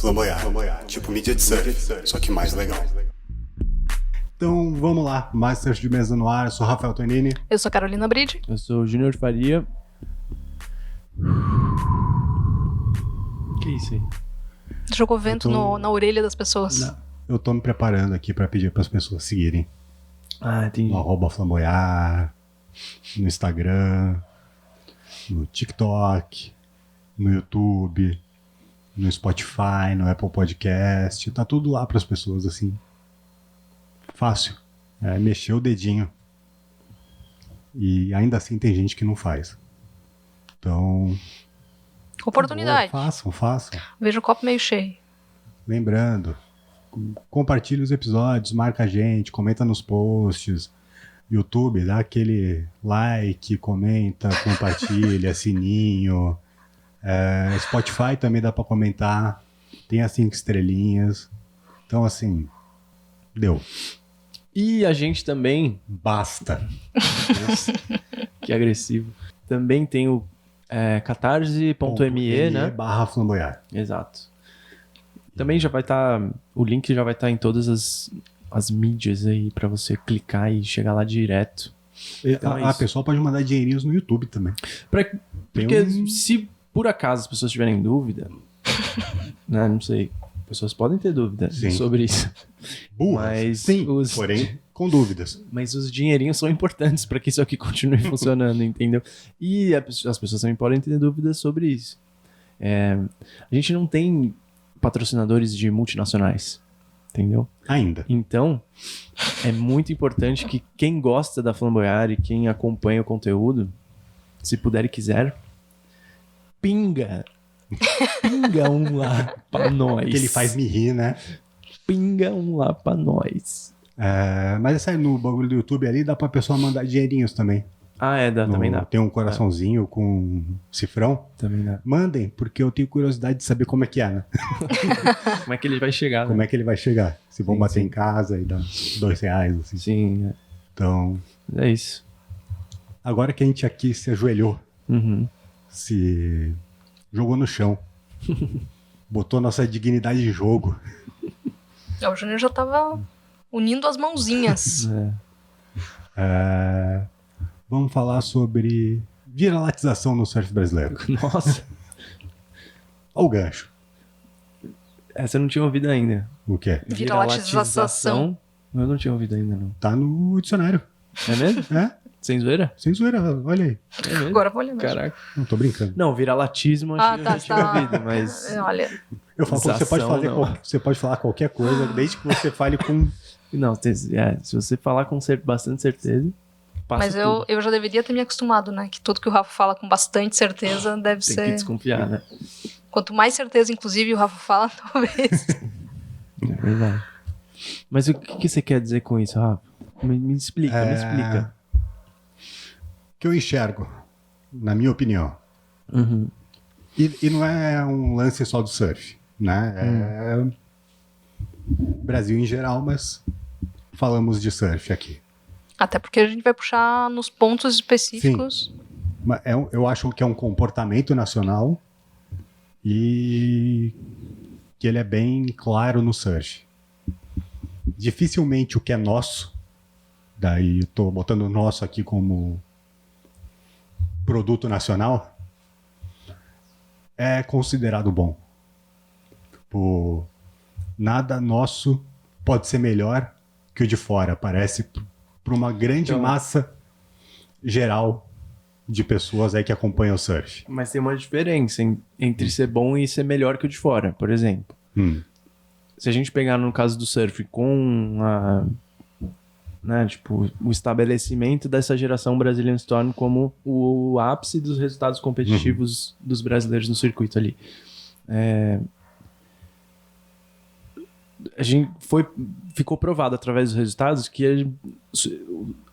Flamboyant, tipo mídia de surf, só que mais legal. Então vamos lá, Masters de Mesa no ar, eu sou Rafael Tonini. Eu sou Carolina Bride. Eu sou o Júnior Faria. Que isso aí? Jogou vento na orelha das pessoas. Não, eu tô me preparando aqui pra pedir pras pessoas seguirem. Ah, entendi. No @Flamboyant, no Instagram, no TikTok, no YouTube, no Spotify, no Apple Podcast. Tá tudo lá pras pessoas, assim. Fácil. É mexer o dedinho. E ainda assim tem gente que não faz. Então... Oportunidade. Por favor, façam. Veja o copo meio cheio. Lembrando, compartilha os episódios, marca a gente, comenta nos posts. YouTube, dá aquele like, comenta, compartilha, sininho. Spotify também dá pra comentar. Tem as 5 estrelinhas. Então, assim, deu. E a gente também... Basta. Que agressivo. Também tem o catarse.me, né? /Flamboyant. Exato. Também já vai estar... O link já vai estar em todas as mídias aí pra você clicar e chegar lá direto. Então A pessoa pode mandar dinheirinhos no YouTube também. Porque se por acaso as pessoas tiverem dúvida, né, não sei, pessoas podem ter dúvida sobre isso. Burras, mas sim, porém com dúvidas. Mas os dinheirinhos são importantes para que isso aqui continue funcionando, entendeu? E as pessoas também podem ter dúvidas sobre isso. A gente não tem patrocinadores de multinacionais, entendeu? Ainda. Então, é muito importante que quem gosta da Flamboyant e quem acompanha o conteúdo, se puder e quiser, pinga um lá pra nós. Que ele faz me rir, né? Pinga um lá pra nós. Mas essa aí no bagulho do YouTube ali dá pra pessoa mandar dinheirinhos também. Também dá. Tem um coraçãozinho com cifrão. Também dá. Mandem, porque eu tenho curiosidade de saber como é que é, né? Como é que ele vai chegar, né? Como é que ele vai chegar. Se vão bater em casa e dar R$2, assim. Sim. Então... É isso. Agora que a gente aqui se ajoelhou, se jogou no chão, botou nossa dignidade em jogo. O Júnior já tava unindo as mãozinhas. Vamos falar sobre viralatização no surf brasileiro. Nossa. Olha o gancho. Essa eu não tinha ouvido ainda. O quê? Viralatização. Eu não tinha ouvido ainda, não. Tá no dicionário. É mesmo? Sem zoeira? Sem zoeira, olha aí. É mesmo? Agora eu vou olhar mesmo. Caraca. Não, tô brincando. Não, viralatismo acho que eu já tinha ouvido, mas... Olha. Eu falo que você pode falar qualquer coisa, desde que você fale com... Não, se você falar com bastante certeza, passa Mas tudo. eu já deveria ter me acostumado, né? Que tudo que o Rafa fala com bastante certeza deve Tem ser... que desconfiar, né? Quanto mais certeza, inclusive, o Rafa fala, talvez... É verdade. Mas o que você quer dizer com isso, Rafa? Me explica, me explica. O que eu enxergo, na minha opinião, e não é um lance só do surf, né? É Brasil em geral, mas falamos de surf aqui. Até porque a gente vai puxar nos pontos específicos. Sim. Eu acho que é um comportamento nacional e que ele é bem claro no surf. Dificilmente o que é nosso, daí eu tô botando o nosso aqui como produto nacional, é considerado bom. Nada nosso pode ser melhor que o de fora, parece, para uma grande massa geral de pessoas aí que acompanham o surf. Mas tem uma diferença entre ser bom e ser melhor que o de fora, por exemplo. Se a gente pegar no caso do surf com o estabelecimento dessa geração Brazilian Storm como o ápice dos resultados competitivos dos brasileiros no circuito ali. Ficou provado através dos resultados que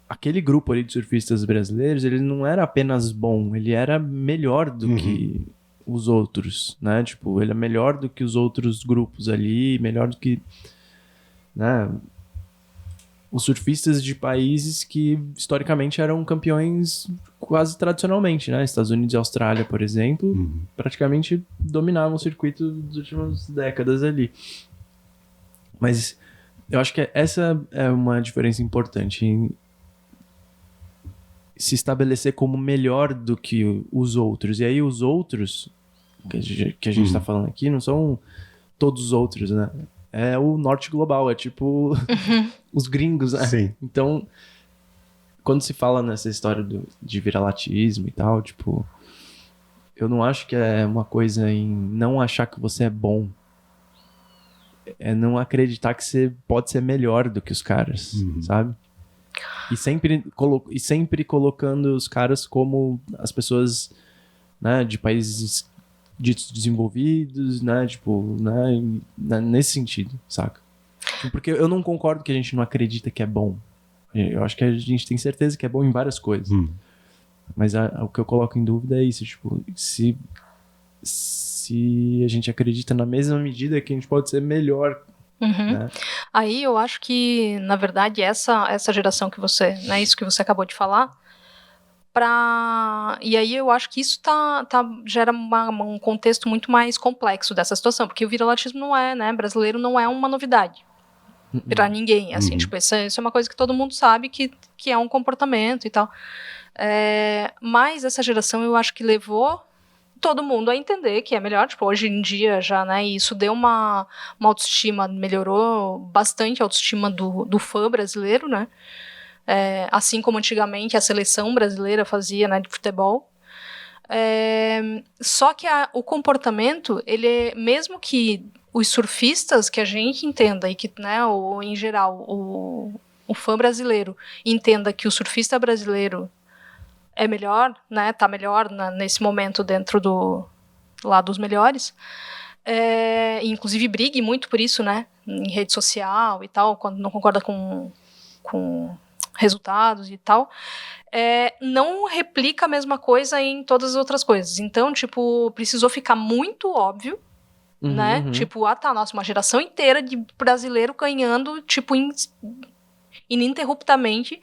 aquele grupo ali de surfistas brasileiros, ele não era apenas bom, ele era melhor do que os outros, né? Tipo, ele é melhor do que os outros grupos ali, melhor do que, né? os surfistas de países que historicamente eram campeões quase tradicionalmente, né? Estados Unidos e Austrália, por exemplo, praticamente dominavam o circuito das últimas décadas ali. Mas eu acho que essa é uma diferença importante em se estabelecer como melhor do que os outros. E aí os outros que a gente tá falando aqui não são todos os outros, né? É o norte global, é tipo os gringos, né? Sim. Então, quando se fala nessa história de viralatismo e tal, tipo, eu não acho que é uma coisa em não achar que você é bom. É não acreditar que você pode ser melhor do que os caras, sabe? E sempre colocando os caras como as pessoas, né, de países ditos desenvolvidos, né, tipo, né, nesse sentido, saca? Porque eu não concordo que a gente não acredita que é bom. Eu acho que a gente tem certeza que é bom em várias coisas. Mas o que eu coloco em dúvida é isso, tipo, se a gente acredita na mesma medida que a gente pode ser melhor, né? Aí eu acho que, na verdade, essa geração que você, né, isso que você acabou de falar, e aí eu acho que isso gera um contexto muito mais complexo dessa situação, porque o viralatismo não é, né, brasileiro não é uma novidade pra ninguém, assim, tipo, isso é uma coisa que todo mundo sabe que é um comportamento e tal. Mas essa geração eu acho que levou todo mundo a entender que é melhor, tipo, hoje em dia já, né, e isso deu uma autoestima, melhorou bastante a autoestima do fã brasileiro, né, assim como antigamente a seleção brasileira fazia, né, de futebol. Só que o comportamento, ele, mesmo que os surfistas, que a gente entenda, e que, né, em geral, o fã brasileiro entenda que o surfista brasileiro é melhor, né, tá melhor nesse momento dentro lá dos melhores, inclusive brigue muito por isso, né, em rede social e tal, quando não concorda com resultados e tal, não replica a mesma coisa em todas as outras coisas. Então, tipo, precisou ficar muito óbvio, né, tipo, nossa, uma geração inteira de brasileiro ganhando, tipo, ininterruptamente,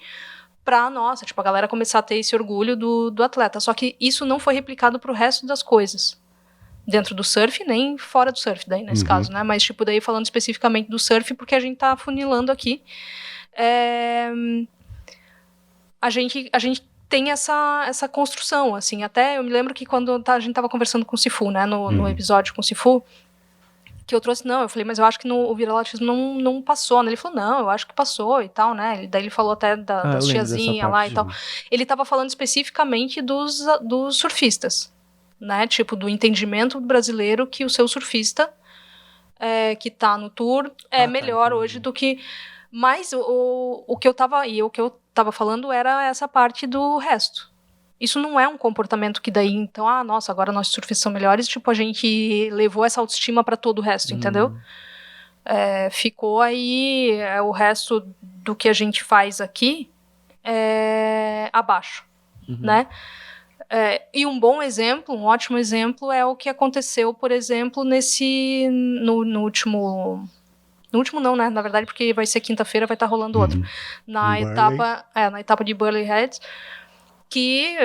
pra, nossa, tipo, a galera começar a ter esse orgulho do atleta. Só que isso não foi replicado pro resto das coisas. Dentro do surf, nem fora do surf, daí, nesse caso, né? Mas, tipo, daí falando especificamente do surf, porque a gente tá funilando aqui. A gente tem essa construção, assim. Até eu me lembro que quando a gente tava conversando com o Sifu, né? No episódio com o Sifu, que eu trouxe, eu falei, mas eu acho que o viralatismo não passou, né? Ele falou, não, eu acho que passou e tal, né? Daí ele falou até das tiazinhas lá e tal. Ele tava falando especificamente dos surfistas, né? Tipo, do entendimento brasileiro que o seu surfista que tá no tour é melhor hoje do que... Mas o que eu tava falando era essa parte do resto. Isso não é um comportamento que daí, então, nossa, agora nossos surfistas são melhores, tipo, a gente levou essa autoestima para todo o resto, entendeu? Ficou aí o resto do que a gente faz aqui abaixo, né? E um bom exemplo, um ótimo exemplo é o que aconteceu, por exemplo, no último... No último não, né? Na verdade, porque vai ser quinta-feira, vai estar rolando outro. Na etapa de Burley Heads, que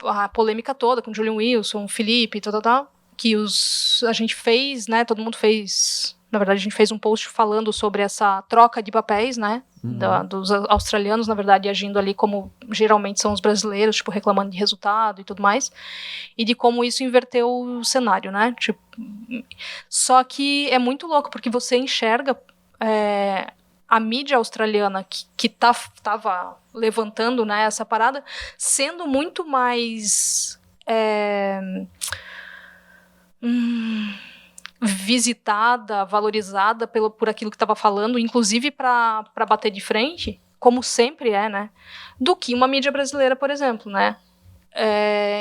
a polêmica toda com Julian Wilson, Felipe, tal, que a gente fez, né? Todo mundo fez. Na verdade, a gente fez um post falando sobre essa troca de papéis, né? Dos australianos, na verdade, agindo ali como geralmente são os brasileiros, tipo, reclamando de resultado e tudo mais. E de como isso inverteu o cenário, né? Tipo, só que é muito louco, porque você enxerga a mídia australiana que tava levantando, né, essa parada, sendo muito mais visitada, valorizada por aquilo que estava falando, inclusive para bater de frente, como sempre né, do que uma mídia brasileira, por exemplo, né?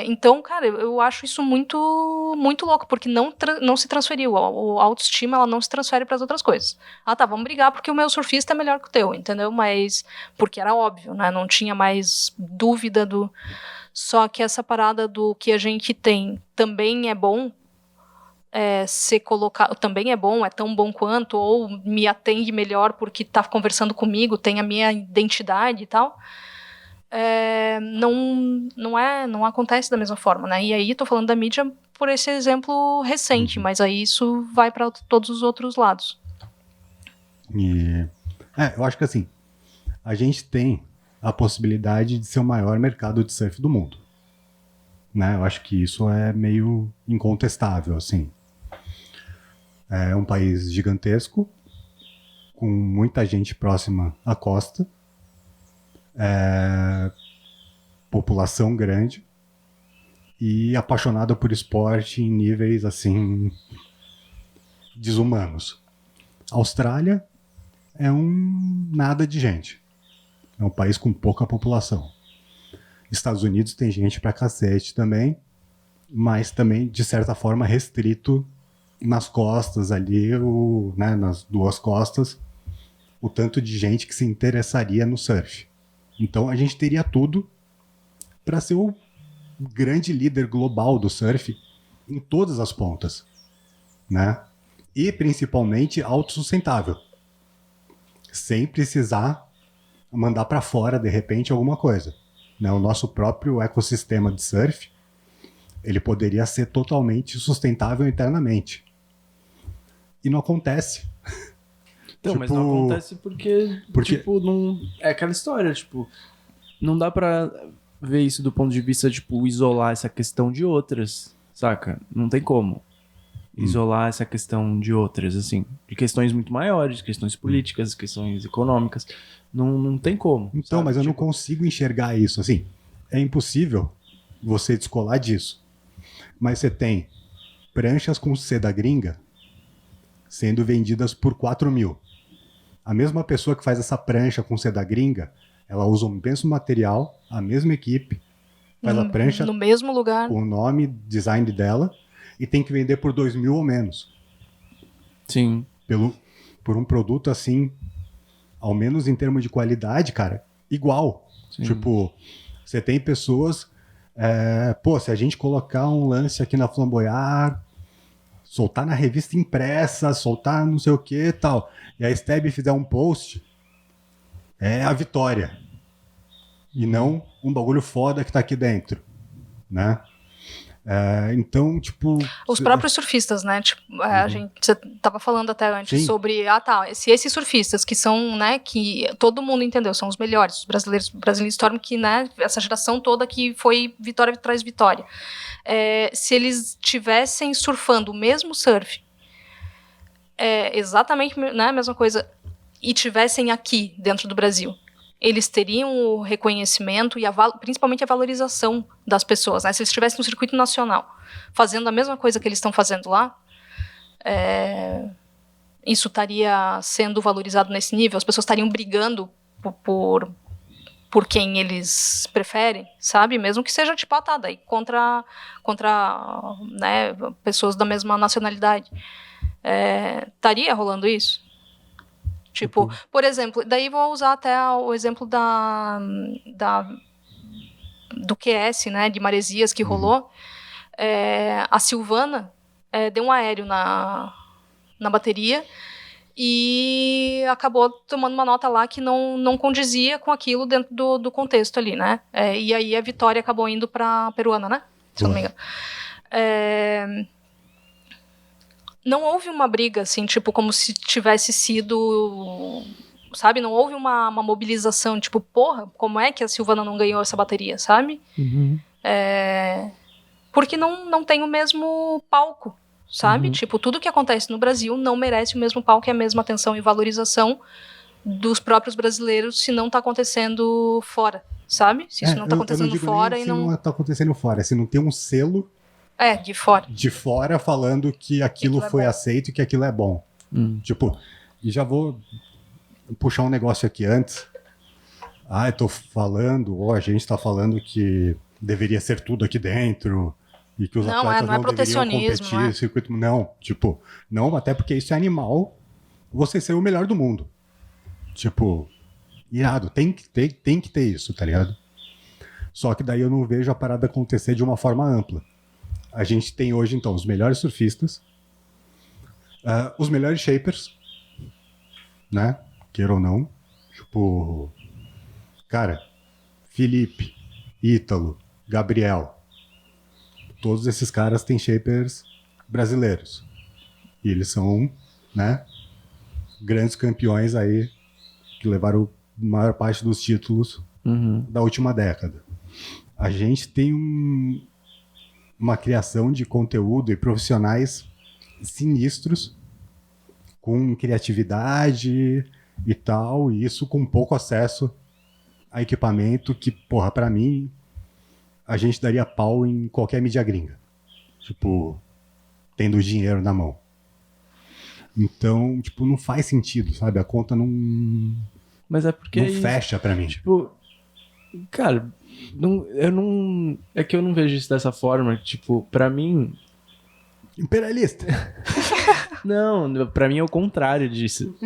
Então, cara, eu acho isso muito, muito louco, porque não se transferiu. A autoestima, ela não se transfere para as outras coisas. Tá, vamos brigar porque o meu surfista é melhor que o teu, entendeu? Mas, porque era óbvio, né? Não tinha mais dúvida Só que essa parada do que a gente tem também é bom, ser colocado, também é bom, é tão bom quanto, ou me atende melhor porque está conversando comigo, tem a minha identidade e tal, não acontece da mesma forma, né? E aí estou falando da mídia por esse exemplo recente, mas aí isso vai para todos os outros lados. Eu acho que assim, a gente tem a possibilidade de ser o maior mercado de surf do mundo, né? Eu acho que isso é meio incontestável, assim. É um país gigantesco, com muita gente próxima à costa, população grande e apaixonada por esporte em níveis, assim, desumanos. A Austrália é um nada de gente. É um país com pouca população. Estados Unidos tem gente pra cacete também, mas também, de certa forma, restrito nas costas ali, nas duas costas, o tanto de gente que se interessaria no surf. Então a gente teria tudo para ser o grande líder global do surf em todas as pontas, né? E principalmente autossustentável, sem precisar mandar para fora de repente alguma coisa, né? O nosso próprio ecossistema de surf, ele poderia ser totalmente sustentável internamente. E não acontece. Então, mas não acontece porque, tipo, não... É aquela história, tipo... Não dá pra ver isso do ponto de vista, tipo, isolar essa questão de outras, saca? Não tem como isolar essa questão de outras, assim. De questões muito maiores, questões políticas, questões econômicas. Não tem como. Então, sabe? mas eu não consigo enxergar isso, assim. É impossível você descolar disso. Mas você tem pranchas com seda gringa sendo vendidas por 4 mil. A mesma pessoa que faz essa prancha com seda gringa, ela usa o mesmo material, a mesma equipe, faz a prancha no mesmo lugar, com o nome, design dela, e tem que vender por 2 mil ou menos. Sim. Por um produto assim, ao menos em termos de qualidade, cara, igual. Sim. Tipo, você tem pessoas... se a gente colocar um lance aqui na Flamboyant, soltar na revista impressa, soltar não sei o que e tal, e a Steb fizer um post, é a vitória. E não um bagulho foda que tá aqui dentro, né? Então, tipo... Os próprios surfistas, né? Tipo, você tava falando até antes sobre... se esses surfistas que são, né, que todo mundo entendeu, são os melhores, os brasileiros Storm, que, né, essa geração toda que foi vitória atrás vitória. Se eles tivessem surfando o mesmo surf, exatamente, né, a mesma coisa, e tivessem aqui dentro do Brasil, eles teriam o reconhecimento e principalmente a valorização das pessoas, né? Se eles estivessem no circuito nacional fazendo a mesma coisa que eles estão fazendo lá, isso estaria sendo valorizado nesse nível, as pessoas estariam brigando por quem eles preferem, sabe? Mesmo que seja tipo, daí contra né, pessoas da mesma nacionalidade. Estaria rolando isso? Tipo, por exemplo, daí vou usar até o exemplo do QS, né, de Maresias, que rolou. A Silvana deu um aéreo na bateria e acabou tomando uma nota lá que não condizia com aquilo dentro do contexto ali, né? E aí a vitória acabou indo para a peruana, né? Se eu não me engano. Não houve uma briga, assim, tipo, como se tivesse sido, sabe? Não houve uma mobilização, tipo, porra, como é que a Silvana não ganhou essa bateria, sabe? Uhum. Porque não tem o mesmo palco, sabe? Tipo, tudo que acontece no Brasil não merece o mesmo palco e a mesma atenção e valorização dos próprios brasileiros se não tá acontecendo fora, sabe? Se isso não tá acontecendo fora se não tá acontecendo fora, se não tem um selo de fora. De fora falando que aquilo foi aceito e que aquilo é bom. Tipo, e já vou puxar um negócio aqui antes. Eu tô falando, a gente tá falando que deveria ser tudo aqui dentro e que os atletas não deveriam competir no circuito. Não, tipo, não, até porque isso é animal você ser o melhor do mundo. Tipo, irado, tem que ter isso, tá ligado? Só que daí eu não vejo a parada acontecer de uma forma ampla. A gente tem hoje, então, os melhores surfistas, Os melhores shapers, né? Queira ou não. Tipo, cara, Felipe, Ítalo, Gabriel. Todos esses caras têm shapers brasileiros. E eles são, né, grandes campeões aí que levaram a maior parte dos títulos da última década. A gente tem uma criação de conteúdo e profissionais sinistros, com criatividade e tal, e isso com pouco acesso a equipamento que, porra, pra mim, a gente daria pau em qualquer mídia gringa. Tipo, tendo dinheiro na mão. Então, tipo, não faz sentido, sabe? A conta não Mas é porque... não fecha pra mim. Tipo, cara, eu não... É que eu não vejo isso dessa forma. Tipo, pra mim... Imperialista. Não, pra mim é o contrário disso.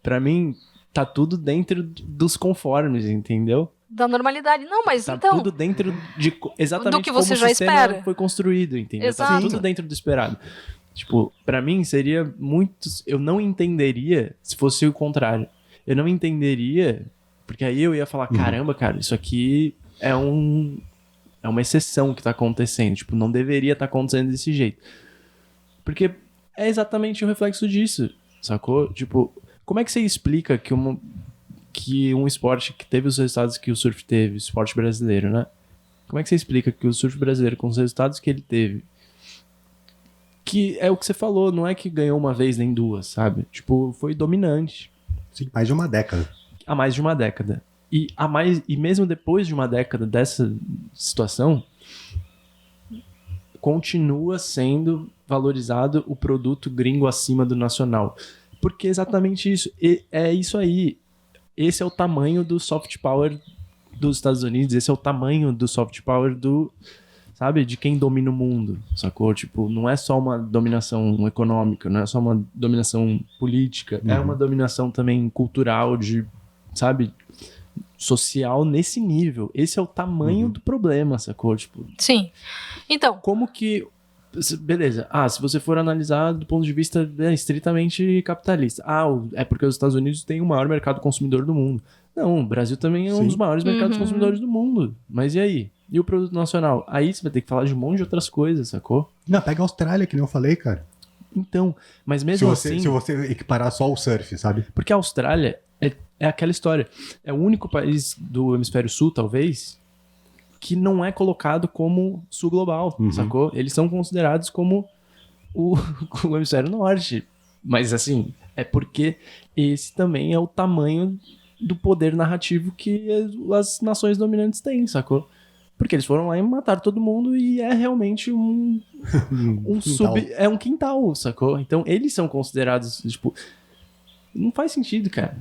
Pra mim, tá tudo dentro dos conformes, entendeu? Da normalidade. Não, mas Tá então... tudo dentro de exatamente do que você como já o sistema espera. foi construído, entendeu? Exato. Tá tudo dentro do esperado. Tipo, pra mim seria muito... Eu não entenderia se fosse o contrário. Eu não entenderia, porque aí eu ia falar, caramba, cara, isso aqui é uma exceção que tá acontecendo. Tipo, não deveria estar acontecendo desse jeito. Porque é exatamente o reflexo disso, sacou? Tipo, como é que você explica que um esporte que teve os resultados que o surf teve, o esporte brasileiro, né? Como é que você explica que o surf brasileiro, com os resultados que ele teve, que é o que você falou, não é que ganhou uma vez nem duas, sabe? Tipo, foi dominante. Sim, mais de uma década. Há mais de uma década. E mesmo depois de uma década dessa situação, continua sendo valorizado o produto gringo acima do nacional. Porque é exatamente isso. É isso aí. Esse é o tamanho do soft power dos Estados Unidos, esse é o tamanho do soft power sabe, de quem domina o mundo, sacou? Tipo, não é só uma dominação econômica, não é só uma dominação política, é uma dominação também cultural, sabe, social nesse nível. Esse é o tamanho do problema, sacou? Tipo, Sim. Então... como que... Beleza. Se você for analisar do ponto de vista estritamente capitalista. É porque os Estados Unidos têm o maior mercado consumidor do mundo. Não, o Brasil também é um dos maiores mercados consumidores do mundo. Mas e aí? E o produto nacional? Aí você vai ter que falar de um monte de outras coisas, sacou? Não, pega a Austrália, que nem eu falei, cara. Então, mas mesmo assim... Se você equiparar só o surf, sabe? Porque a Austrália é aquela história. É o único país do hemisfério sul, talvez, que não é colocado como sul global, sacou? Eles são considerados como o hemisfério norte. Mas, assim, é porque esse também é o tamanho do poder narrativo que as nações dominantes têm, sacou? Porque eles foram lá e mataram todo mundo e é realmente um é um quintal, sacou? Então, eles são considerados, tipo... Não faz sentido, cara.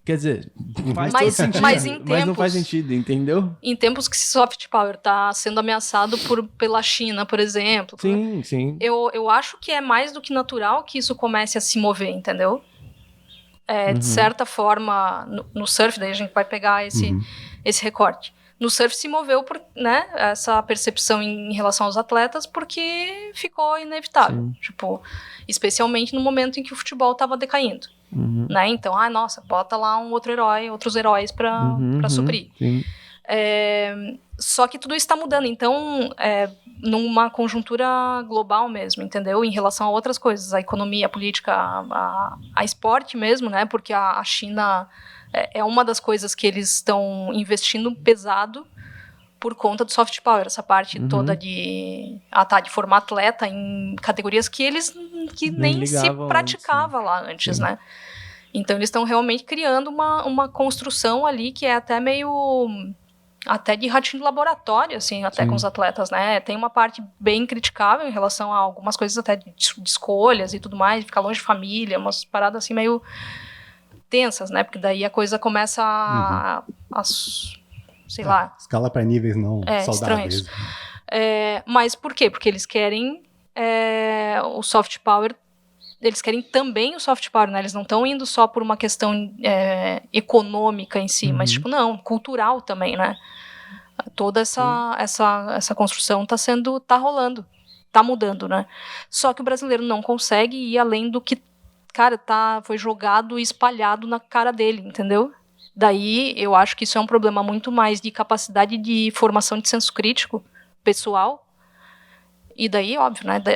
Quer dizer, faz todo sentido, mas não faz sentido, entendeu? Em tempos que soft power tá sendo ameaçado pela China, por exemplo. Sim, sim. Eu acho que é mais do que natural que isso comece a se mover, entendeu? De certa forma, no surf, daí a gente vai pegar esse recorte. No surf se moveu por, né, essa percepção em relação aos atletas porque ficou inevitável. Sim. Tipo, especialmente no momento em que o futebol estava decaindo. Né? Então, nossa, bota lá outros heróis para suprir. Sim. Só que tudo isso está mudando, então, numa conjuntura global mesmo, entendeu? Em relação a outras coisas, a economia, a política, a esporte mesmo, né? Porque a China é uma das coisas que eles estão investindo pesado por conta do soft power, essa parte toda de formar atleta em categorias que eles nem se praticava lá antes, né? Então eles estão realmente criando uma construção ali que é até meio... até de ratinho de laboratório, assim, até com os atletas, né? Tem uma parte bem criticável em relação a algumas coisas até de escolhas e tudo mais, ficar longe de família, umas paradas assim meio tensas, né? Porque daí a coisa começa a sei lá... Escala para níveis não saudáveis. Mas por quê? Porque eles querem o soft power, eles querem também o soft power, né? Eles não estão indo só por uma questão econômica em si, mas, tipo, não, cultural também, né? Toda essa construção tá rolando. tá mudando, né? Só que o brasileiro não consegue ir além do que, cara, foi jogado e espalhado na cara dele, entendeu? Daí, eu acho que isso é um problema muito mais de capacidade de formação de senso crítico pessoal. E daí, óbvio, né, da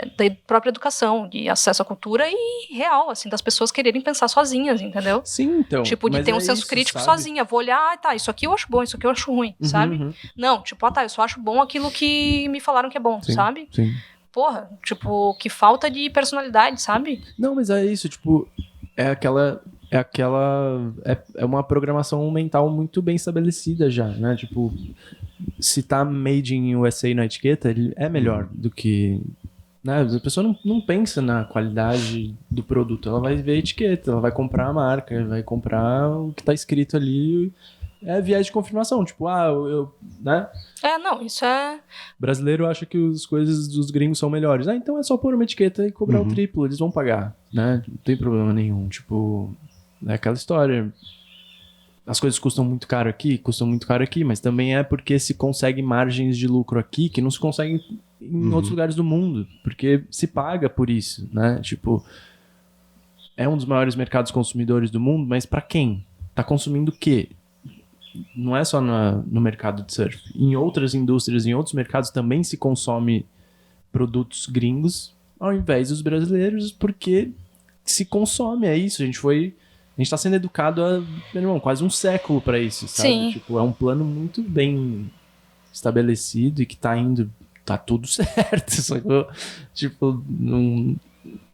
própria educação, de acesso à cultura e real, assim, das pessoas quererem pensar sozinhas, entendeu? Sim, então. Tipo, de ter um senso crítico sozinha. Vou olhar, tá, isso aqui eu acho bom, isso aqui eu acho ruim, sabe? Não, tipo, eu só acho bom aquilo que me falaram que é bom, sabe? Sim. Porra, tipo, que falta de personalidade, sabe? Não, mas é isso, tipo, é uma programação mental muito bem estabelecida já, né? Tipo, se tá made in USA na etiqueta, ele é melhor do que... Né? A pessoa não pensa na qualidade do produto, ela vai ver a etiqueta, ela vai comprar a marca, vai comprar o que tá escrito ali, é viés de confirmação, tipo, né? Não, isso é... O brasileiro acha que as coisas dos gringos são melhores. Então é só pôr uma etiqueta e cobrar o triplo, eles vão pagar, né? Não tem problema nenhum, tipo... É aquela história. As coisas custam muito caro aqui, mas também é porque se consegue margens de lucro aqui que não se conseguem em outros lugares do mundo, porque se paga por isso, né? Tipo, é um dos maiores mercados consumidores do mundo, mas pra quem? Tá consumindo o quê? Não é só no mercado de surf. Em outras indústrias, em outros mercados também se consome produtos gringos ao invés dos brasileiros, porque se consome, é isso. A gente tá sendo educado há, meu irmão, quase um século pra isso, sabe? Sim. Tipo, é um plano muito bem estabelecido e que tá tudo certo, sacou? Tipo,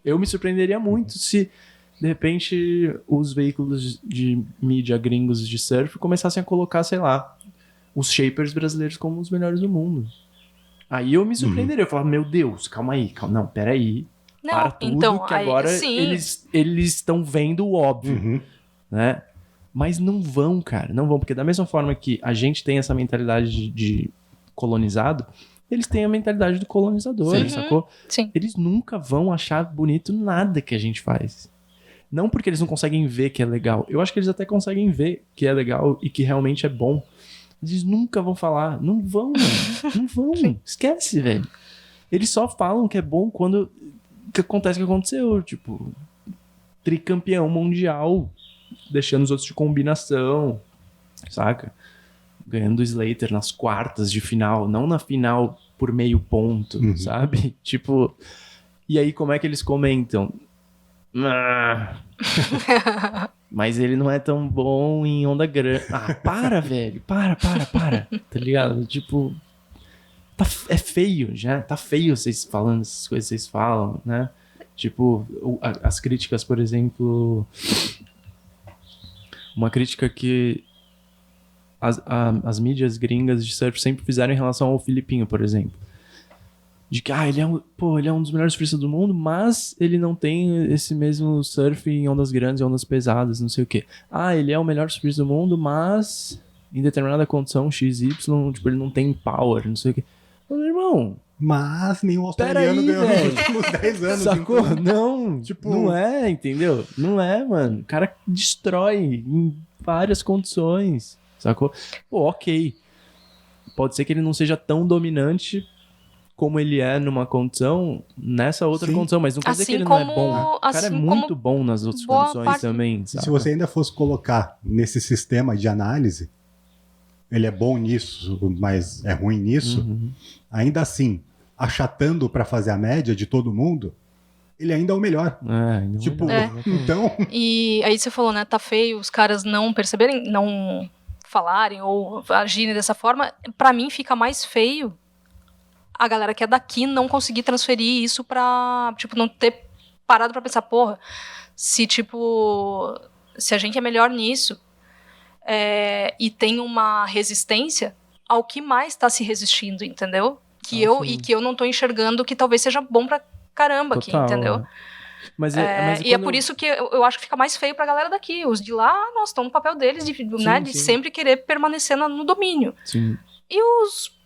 eu me surpreenderia muito se, de repente, os veículos de mídia gringos de surf começassem a colocar, sei lá, os shapers brasileiros como os melhores do mundo. Aí eu me surpreenderia, eu falava, meu Deus, calma aí, não, peraí. Não, Para tudo, então, que agora eles estão vendo o óbvio, né? Mas não vão, cara, não vão, porque da mesma forma que a gente tem essa mentalidade de colonizado, eles têm a mentalidade do colonizador, sacou? Sim. Eles nunca vão achar bonito nada que a gente faz. Não porque eles não conseguem ver que é legal, eu acho que eles até conseguem ver que é legal e que realmente é bom. Eles nunca vão falar, não vão, mano. Não vão, esquece, velho. Eles só falam que é bom quando... que acontece o que aconteceu, tipo, tricampeão mundial, deixando os outros de combinação, saca? Ganhando o Slater nas quartas de final, não na final por meio ponto, sabe? Tipo, e aí como é que eles comentam? Mas ele não é tão bom em onda grande. Para, velho, para, tá ligado? Tipo... é feio já, tá feio vocês falando essas coisas que vocês falam, né? Tipo, as críticas, por exemplo, uma crítica que as mídias gringas de surf sempre fizeram em relação ao Filipinho, por exemplo. De que, ele é um dos melhores surfistas do mundo, mas ele não tem esse mesmo surf em ondas grandes e ondas pesadas, não sei o quê. Ele é o melhor surfista do mundo, mas em determinada condição XY, tipo, ele não tem power, não sei o quê. Meu irmão, mas nenhum australiano ganhou nos últimos 10 anos. Sacou? Então, não, tipo... não é, entendeu? Não é, mano. O cara destrói em várias condições, sacou? Ok. Pode ser que ele não seja tão dominante como ele é numa condição, nessa outra condição, mas não quer dizer que ele não é bom. O cara é muito bom nas outras condições também, sabe? Se você ainda fosse colocar nesse sistema de análise, ele é bom nisso, mas é ruim nisso, ainda assim, achatando para fazer a média de todo mundo, ele ainda é o melhor. Então... E aí você falou, né, tá feio os caras não perceberem, não falarem ou agirem dessa forma. Pra mim fica mais feio a galera que é daqui não conseguir transferir isso pra, tipo, não ter parado pra pensar, porra, se a gente é melhor nisso, e tem uma resistência ao que mais tá se resistindo, entendeu? Que eu não tô enxergando que talvez seja bom pra caramba. Total, aqui, entendeu? Mas e é por isso que eu acho que fica mais feio pra galera daqui. Os de lá, nossa, estão no papel deles de sempre querer permanecer no domínio. Sim. E os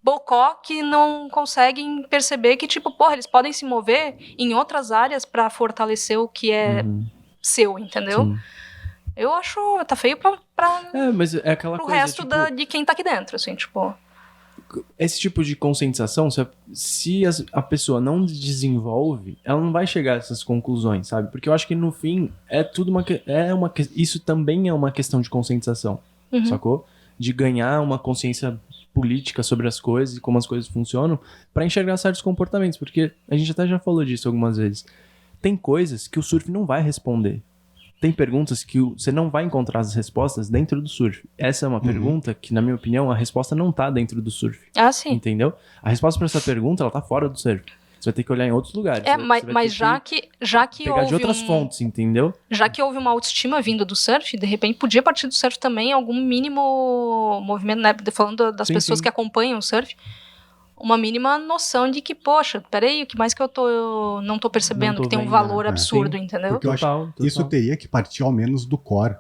bocó que não conseguem perceber que, tipo, porra, eles podem se mover em outras áreas pra fortalecer o que é seu, entendeu? Sim. Eu acho, tá feio mas é aquela pro coisa, resto tipo, de quem tá aqui dentro, assim, tipo... esse tipo de conscientização, se a pessoa não desenvolve, ela não vai chegar a essas conclusões, sabe? Porque eu acho que no fim é tudo isso também é uma questão de conscientização, sacou? De ganhar uma consciência política sobre as coisas e como as coisas funcionam pra enxergar certos comportamentos, porque a gente até já falou disso algumas vezes. Tem coisas que o surf não vai responder. Tem perguntas que você não vai encontrar as respostas dentro do surf. Essa é uma pergunta que, na minha opinião, a resposta não tá dentro do surf. Ah, sim. Entendeu? A resposta para essa pergunta, ela tá fora do surf. Você vai ter que olhar em outros lugares. Mas já que pegar houve de outras fontes, entendeu? Já que houve uma autoestima vindo do surf, de repente podia partir do surf também algum mínimo movimento, né? Falando das pessoas que acompanham o surf, uma mínima noção de que, poxa, peraí, o que mais que eu não tô percebendo, que tem um valor absurdo, entendeu? Porque eu acho que isso teria que partir ao menos do core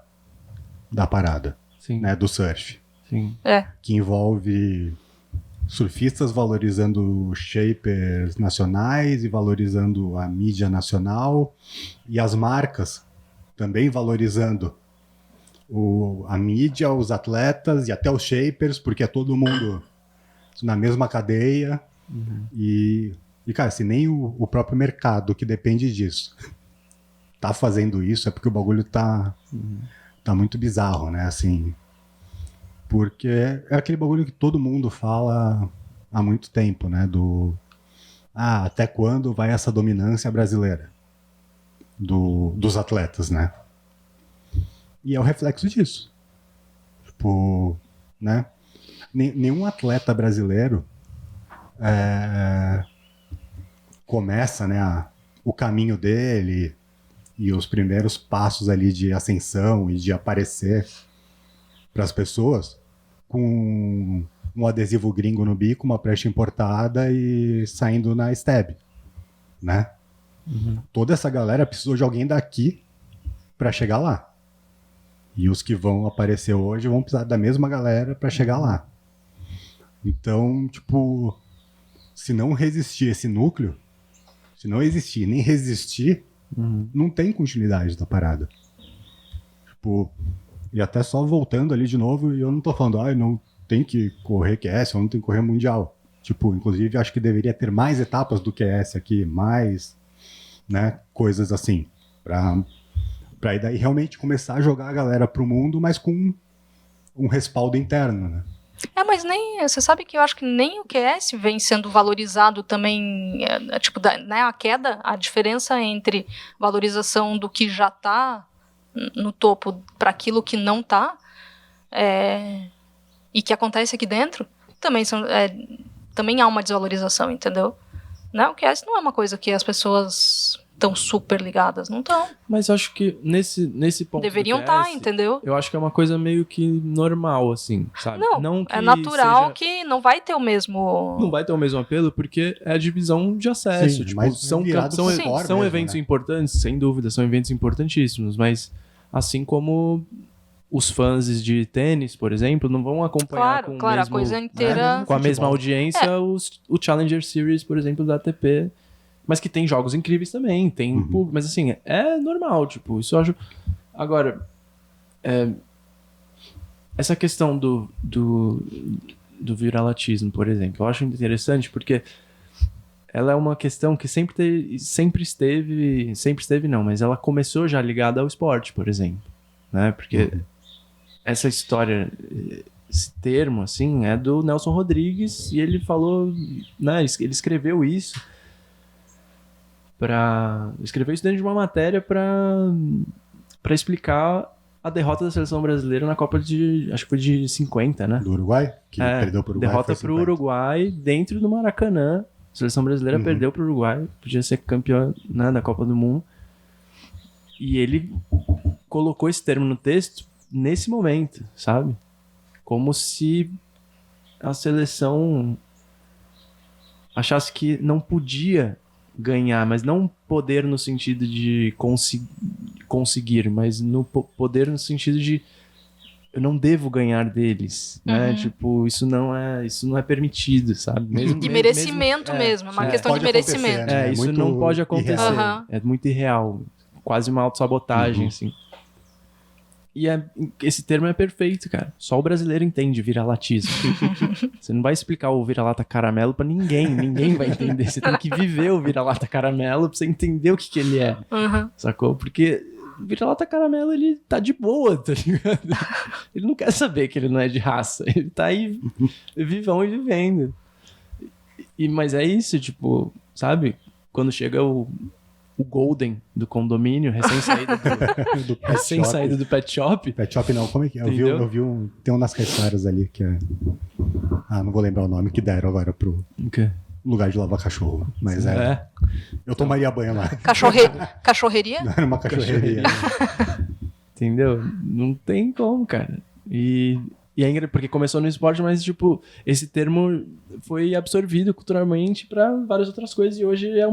da parada, né? Do surf. Sim. Que envolve surfistas valorizando shapers nacionais e valorizando a mídia nacional e as marcas também valorizando a mídia, os atletas e até os shapers, porque é todo mundo na mesma cadeia. E cara, se nem o próprio mercado que depende disso tá fazendo isso, é porque o bagulho tá muito bizarro, né? Assim, porque é aquele bagulho que todo mundo fala há muito tempo, né? Até quando vai essa dominância brasileira dos atletas, né? E é o reflexo disso. Tipo, né? Nenhum atleta brasileiro começa, né, o caminho dele e os primeiros passos ali de ascensão e de aparecer para as pessoas com um adesivo gringo no bico, uma prancha importada e saindo na Stab, né? Toda essa galera precisou de alguém daqui para chegar lá. E os que vão aparecer hoje vão precisar da mesma galera para chegar lá. Então, tipo, se não resistir esse núcleo, se não existir nem resistir, não tem continuidade da parada. Tipo, e até só voltando ali de novo, e eu não tô falando, não tem que correr QS, ou não tem que correr mundial. Tipo, inclusive, acho que deveria ter mais etapas do QS aqui, mais, né, coisas assim, pra daí realmente começar a jogar a galera pro mundo, mas com um respaldo interno, né? Mas você sabe que eu acho que nem o QS vem sendo valorizado também, tipo, né, a diferença entre valorização do que já está no topo para aquilo que não está, e que acontece aqui dentro, também há uma desvalorização, entendeu? Não, o QS não é uma coisa que as pessoas estão super ligadas, não estão. Mas eu acho que nesse ponto deveriam estar, entendeu? Eu acho que é uma coisa meio que normal, assim, sabe? Não que é natural que não vai ter o mesmo... Não vai ter o mesmo apelo, porque é a divisão de acesso. Sim, tipo, mas são mesmo, eventos né? importantes, sem dúvida, são eventos importantíssimos, mas assim como os fãs de tênis, por exemplo, não vão acompanhar com a coisa inteira... com a mesma audiência o Challenger Series, por exemplo, da ATP, mas que tem jogos incríveis também, tem público, mas assim, é normal, tipo, isso eu acho... Agora, essa questão do viralatismo, por exemplo, eu acho interessante porque ela é uma questão que sempre esteve não, mas ela começou já ligada ao esporte, por exemplo, né, porque essa história, esse termo, assim, é do Nelson Rodrigues e ele falou, né, ele escreveu isso dentro de uma matéria para explicar a derrota da seleção brasileira na Copa acho que foi de 50, né? Do Uruguai? Que perdeu pro Uruguai. Derrota pro Uruguai dentro do Maracanã. A seleção brasileira perdeu pro Uruguai, podia ser campeã, né, da Copa do Mundo. E ele colocou esse termo no texto nesse momento, sabe? Como se a seleção achasse que não podia ganhar, mas não poder no sentido de conseguir, mas no poder no sentido de eu não devo ganhar deles, né? Tipo, isso não é permitido, sabe? De merecimento mesmo, é uma questão de merecimento. Né? Isso não pode acontecer. Irreal. É muito irreal, quase uma autossabotagem, assim. esse termo é perfeito, cara. Só o brasileiro entende vira-latismo. Você não vai explicar o vira-lata caramelo pra ninguém. Ninguém vai entender. Você tem que viver o vira-lata caramelo pra você entender o que ele é. Sacou? Porque o vira-lata caramelo, ele tá de boa, tá ligado? Ele não quer saber que ele não é de raça. Ele tá aí vivão e vivendo. Mas é isso, tipo, sabe? Quando chega o Golden do condomínio, recém-saído do pet shop. Pet shop não, como é que é? Eu vi tem um nas Caiçaras ali que é... não vou lembrar o nome que deram agora pro lugar de lavar cachorro. Mas eu tomaria banho lá. Cachorreria? Não era uma cachorreria. Entendeu? Não tem como, cara. E é porque começou no esporte, mas, tipo, esse termo foi absorvido culturalmente pra várias outras coisas e hoje é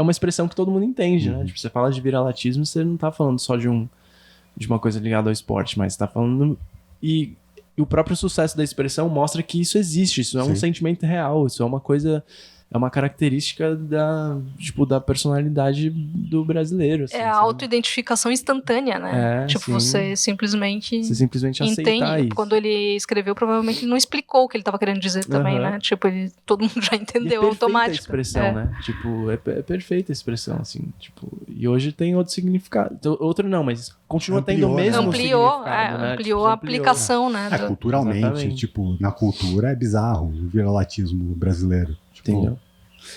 uma expressão que todo mundo entende, né? Tipo, você fala de vira-latismo, você não tá falando só de uma coisa ligada ao esporte, mas você tá falando... E o próprio sucesso da expressão mostra que isso existe, isso é um sentimento real, isso é uma coisa... É uma característica da personalidade do brasileiro. Assim, a autoidentificação instantânea, né? Você simplesmente aceitar isso. Quando ele escreveu, provavelmente ele não explicou o que ele estava querendo dizer também, né? Tipo, todo mundo já entendeu automático. É perfeita a expressão, né? Tipo, é perfeita a expressão, assim. Tipo, e hoje tem outro significado. Outro não, mas continua tendo o mesmo significado, né? Ampliou a aplicação, né? Culturalmente, Exatamente. tipo, na cultura é bizarro o vira-latismo brasileiro. Entendeu?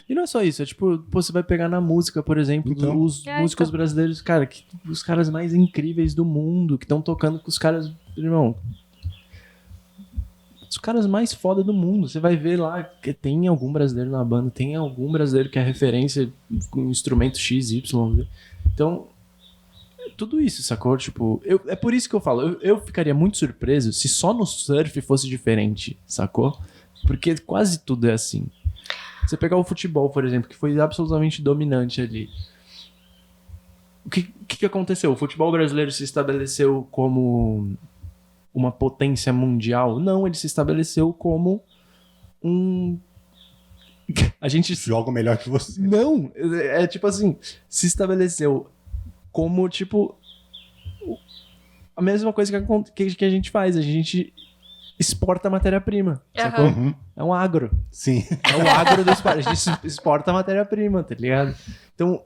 E não é só isso, é tipo, você vai pegar na música, por exemplo, os músicos brasileiros, cara, os caras mais incríveis do mundo, que estão tocando com os caras, irmão, os caras mais foda do mundo. Você vai ver lá que tem algum brasileiro na banda, tem algum brasileiro que é referência com instrumento X, Y. Então, tudo isso, sacou? Tipo, é por isso que eu falo, eu ficaria muito surpreso se só no surf fosse diferente, sacou? Porque quase tudo é assim. Você pegar o futebol, por exemplo, que foi absolutamente dominante ali. O que aconteceu? O futebol brasileiro se estabeleceu como uma potência mundial? Não, ele se estabeleceu como a gente joga melhor que você. Não, é tipo assim, se estabeleceu como, tipo, a mesma coisa que a gente faz. A gente exporta matéria-prima. Uhum. É um agro. Sim. É o agro do esporte. A gente exporta matéria-prima, tá ligado? Então,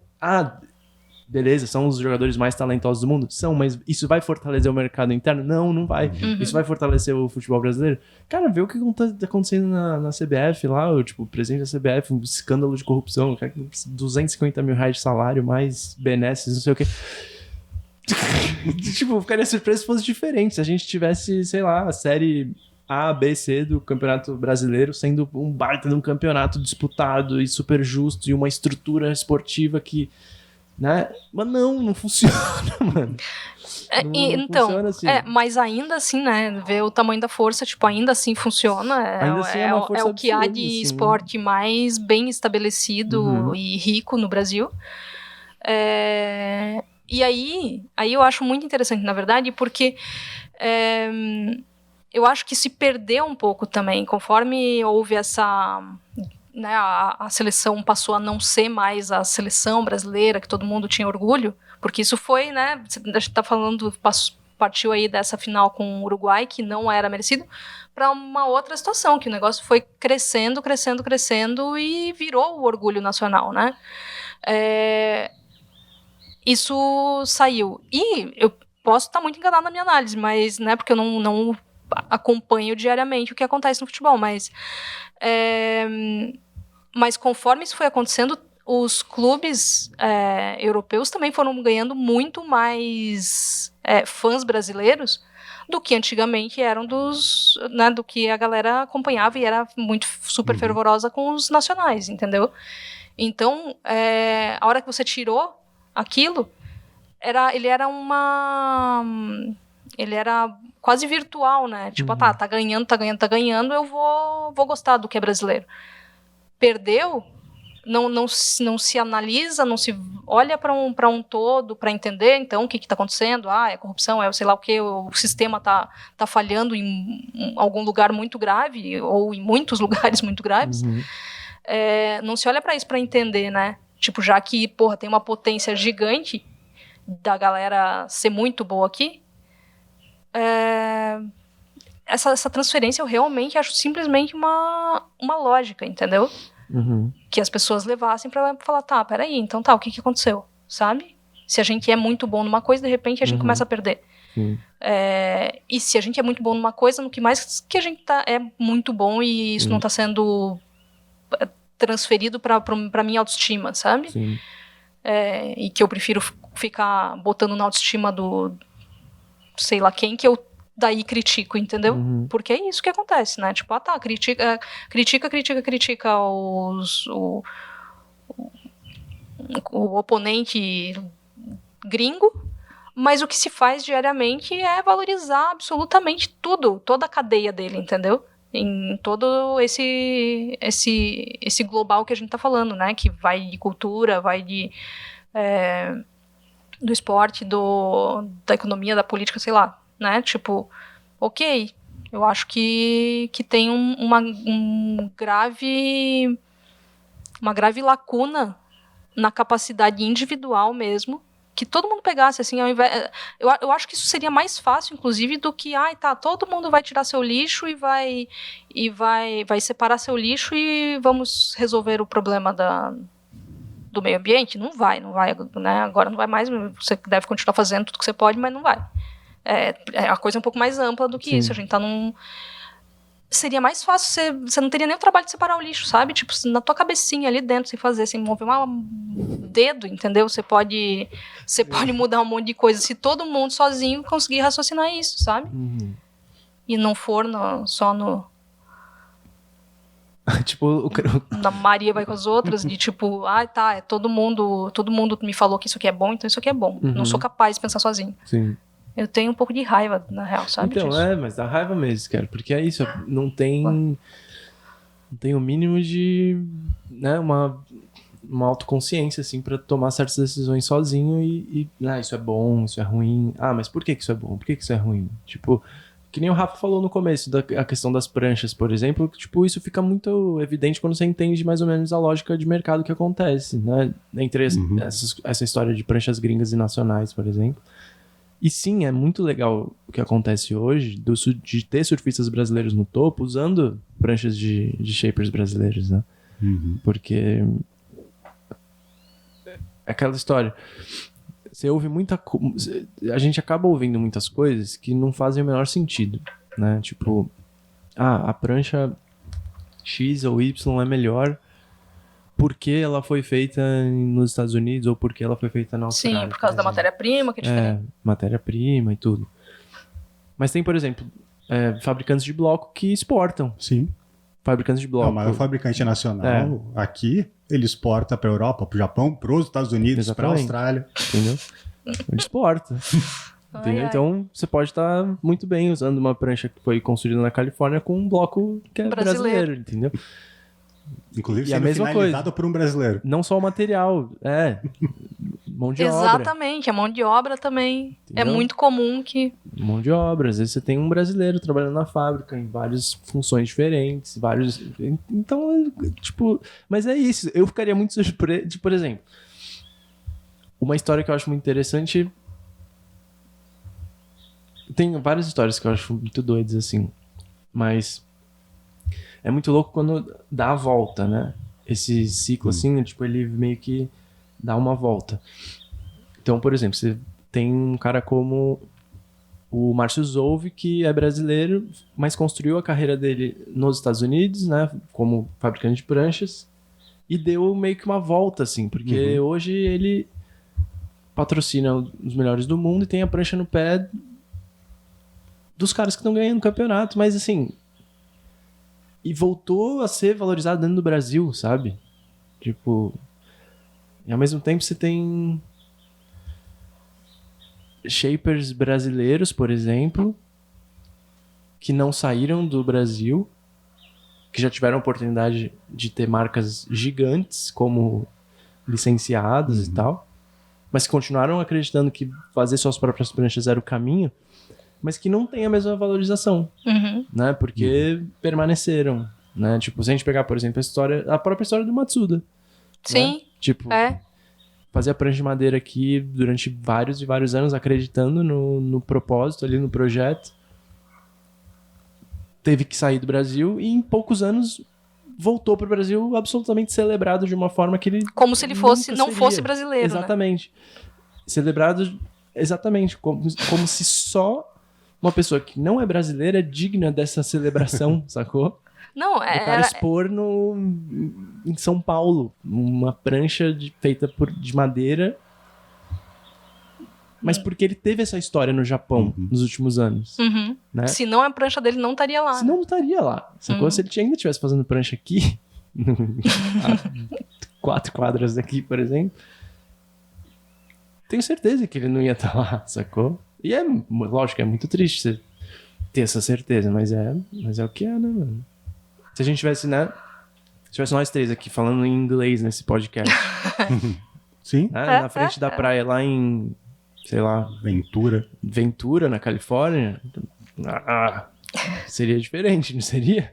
beleza, são os jogadores mais talentosos do mundo? São, mas isso vai fortalecer o mercado interno? Não vai. Isso vai fortalecer o futebol brasileiro? Cara, vê o que tá acontecendo na CBF lá, o presidente da CBF, um escândalo de corrupção, R$250 mil de salário, mais benesses, não sei o quê. Tipo, ficaria surpreso se fosse diferente. Se a gente tivesse, sei lá, a série A, B, C do Campeonato Brasileiro sendo um baita de um campeonato disputado e super justo e uma estrutura esportiva que, né? Mas não funciona, mano. Então, funciona assim. mas ainda assim, né? Ver o tamanho da força, tipo, ainda assim funciona. Ainda assim é uma força o que há de absurda, assim. esporte mais bem estabelecido e rico no Brasil. E aí eu acho muito interessante, na verdade, porque eu acho que se perdeu um pouco também, conforme houve essa... Né, a seleção passou a não ser mais a seleção brasileira, que todo mundo tinha orgulho, porque isso foi, né, a gente tá falando, partiu aí dessa final com o Uruguai, que não era merecido, para uma outra situação, que o negócio foi crescendo e virou o orgulho nacional, né? Isso saiu. E eu posso estar muito enganada na minha análise, mas, né, porque eu não acompanho diariamente o que acontece no futebol, mas conforme isso foi acontecendo, os clubes europeus também foram ganhando muito mais fãs brasileiros do que antigamente eram do que a galera acompanhava e era muito super fervorosa com os nacionais, entendeu? Então, a hora que você tirou aquilo, ele era quase virtual, né? Tipo, tá ganhando, eu vou gostar do que é brasileiro. Perdeu, não se analisa, não se olha para um todo para entender, então, o que está acontecendo, é corrupção, sei lá o que, o sistema tá falhando em algum lugar muito grave, ou em muitos lugares muito graves. Não se olha para isso para entender, né? Tipo, já que, tem uma potência gigante da galera ser muito boa aqui, essa transferência eu realmente acho simplesmente uma lógica, entendeu? Que as pessoas levassem pra falar, tá, peraí, então tá, o que aconteceu, sabe? Se a gente é muito bom numa coisa, de repente a gente começa a perder. E se a gente é muito bom numa coisa, no que mais que a gente é muito bom e isso não tá sendo transferido pra minha autoestima, sabe? Sim. E que eu prefiro ficar botando na autoestima do sei lá quem, que eu daí critico, entendeu? Porque é isso que acontece, né? Tipo, critica o oponente gringo, mas o que se faz diariamente é valorizar absolutamente tudo, toda a cadeia dele, entendeu? Em todo esse global que a gente tá falando, né? Que vai de cultura, vai do esporte, da economia, da política, sei lá, né? Tipo, ok, eu acho que tem uma grave lacuna na capacidade individual mesmo, que todo mundo pegasse, assim, ao invés... Eu acho que isso seria mais fácil, inclusive, do que, todo mundo vai tirar seu lixo e vai separar seu lixo e vamos resolver o problema do meio ambiente. Não vai, né? Agora não vai mais, você deve continuar fazendo tudo que você pode, mas não vai. A coisa é um pouco mais ampla do que isso, a gente tá seria mais fácil, você não teria nem o trabalho de separar o lixo, sabe? Tipo, na tua cabecinha ali dentro, sem fazer, sem mover um dedo, entendeu? Você pode mudar um monte de coisa se todo mundo sozinho conseguir raciocinar isso, sabe? E não for só no... Tipo, na Maria vai com as outras, de tipo, todo mundo me falou que isso aqui é bom, então isso aqui é bom. Não sou capaz de pensar sozinho. Sim. Eu tenho um pouco de raiva, na real, sabe? Então, disso. mas dá raiva mesmo, cara. Porque é isso, não tem o mínimo de, né, uma autoconsciência, assim, pra tomar certas decisões sozinho e isso é bom, isso é ruim. Mas por que isso é bom? Por que isso é ruim? Tipo, que nem o Rafa falou no começo, a questão das pranchas, por exemplo, que, tipo, isso fica muito evidente quando você entende mais ou menos a lógica de mercado que acontece, né? Entre essa história de pranchas gringas e nacionais, por exemplo. E sim, é muito legal o que acontece hoje de ter surfistas brasileiros no topo usando pranchas de shapers brasileiros, né? Porque é aquela história. Você ouve a gente acaba ouvindo muitas coisas que não fazem o menor sentido, né? Tipo, a prancha X ou Y é melhor porque ela foi feita nos Estados Unidos ou porque ela foi feita na Austrália. Sim, por causa da matéria-prima, que é diferente. Matéria-prima e tudo. Mas tem, por exemplo, fabricantes de bloco que exportam. Sim. Fabricantes de bloco. O maior fabricante nacional aqui, ele exporta para a Europa, para o Japão, para os Estados Unidos, para a Austrália. Entendeu? Ele exporta. Entendeu? Então, você pode estar muito bem usando uma prancha que foi construída na Califórnia com um bloco que é brasileiro, entendeu? Inclusive sendo finalizado por um brasileiro. Não só o material, mão de obra. Exatamente, a mão de obra também. Entendeu? É muito comum que... Mão de obra, às vezes você tem um brasileiro trabalhando na fábrica, em várias funções diferentes, Então, tipo... Mas é isso, eu ficaria muito surpreso, por exemplo, uma história que eu acho muito interessante... Tem várias histórias que eu acho muito doidas, assim, mas... É muito louco quando dá a volta, né? Esse ciclo, assim, tipo, ele meio que dá uma volta. Então, por exemplo, você tem um cara como o Márcio Zolve, que é brasileiro, mas construiu a carreira dele nos Estados Unidos, né? Como fabricante de pranchas. E deu meio que uma volta, assim, porque hoje ele patrocina os melhores do mundo e tem a prancha no pé dos caras que estão ganhando o campeonato, mas assim... E voltou a ser valorizado dentro do Brasil, sabe? Tipo... E ao mesmo tempo você tem... shapers brasileiros, por exemplo, que não saíram do Brasil, que já tiveram a oportunidade de ter marcas gigantes como licenciadas e tal, mas que continuaram acreditando que fazer suas próprias pranchas era o caminho, mas que não tem a mesma valorização, né? Porque permaneceram, né? Tipo, se a gente pegar, por exemplo, a própria história do Matsuda. Sim. Né? Tipo, fazia prancha de madeira aqui durante vários e vários anos, acreditando no propósito ali, no projeto. Teve que sair do Brasil e em poucos anos voltou pro Brasil absolutamente celebrado de uma forma que ele Como se ele fosse, nunca não seria. fosse brasileiro, né? Exatamente. Celebrado exatamente, como se só uma pessoa que não é brasileira é digna dessa celebração, sacou? Não, O cara expor em São Paulo uma prancha feita de madeira, mas porque ele teve essa história no Japão nos últimos anos. Uhum. Né? Se não, a prancha dele não estaria lá. Senão não estaria lá, sacou? Se ele ainda estivesse fazendo prancha aqui, a 4 quadras daqui, por exemplo, tenho certeza que ele não ia estar lá, sacou? E lógico, é muito triste você ter essa certeza, mas é o que é, né, mano? Se a gente tivesse, né? Se tivesse nós 3 aqui falando em inglês nesse podcast. Sim. Né, na frente da praia, lá em, sei lá, Ventura, na Califórnia. Seria diferente, não seria?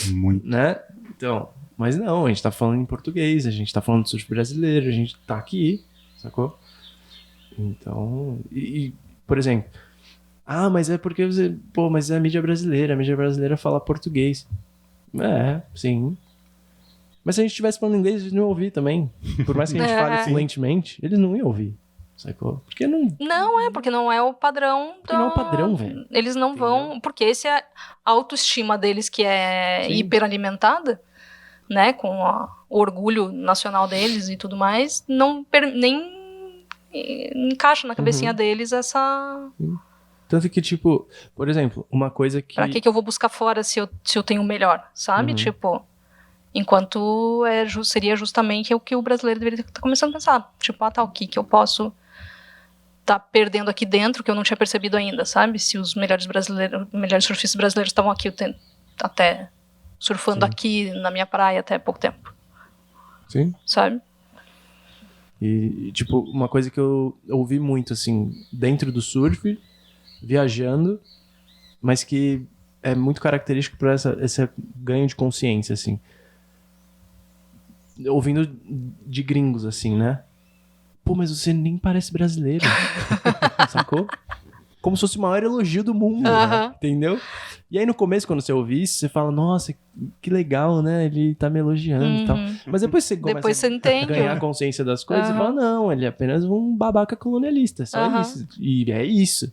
Muito. Né? Então, mas não, a gente tá falando em português, a gente tá falando de surf brasileiro, a gente tá aqui, sacou? Então, por exemplo, mas é porque você, mas é a mídia brasileira fala português. Sim. Mas se a gente estivesse falando inglês, eles não iam ouvir também. Por mais que a gente fale fluentemente, eles não iam ouvir. Sacou? Porque não... Não, porque não é o padrão. Porque não é o padrão, velho. Eles não vão... Porque esse é a autoestima deles que é hiperalimentada, né? Com o orgulho nacional deles e tudo mais, nem encaixa na cabecinha deles essa... Tanto que, tipo, por exemplo, uma coisa que... Pra que eu vou buscar fora se eu tenho o melhor, sabe? Tipo, enquanto seria justamente o que o brasileiro deveria estar começando a pensar. Tipo, o que eu posso estar perdendo aqui dentro que eu não tinha percebido ainda, sabe? Se os melhores surfistas brasileiros estavam aqui até surfando aqui na minha praia até pouco tempo. Sim. Sabe? E, tipo, uma coisa que eu ouvi muito, assim, dentro do surf... viajando, mas que é muito característico para esse ganho de consciência, assim. Ouvindo de gringos, assim, né? Mas você nem parece brasileiro. Sacou? Como se fosse o maior elogio do mundo, né? Entendeu? E aí no começo, quando você ouve isso, você fala, nossa, que legal, né? Ele tá me elogiando e tal. Mas depois você começa a ganhar consciência das coisas e fala, não, ele é apenas um babaca colonialista, só isso. E é isso.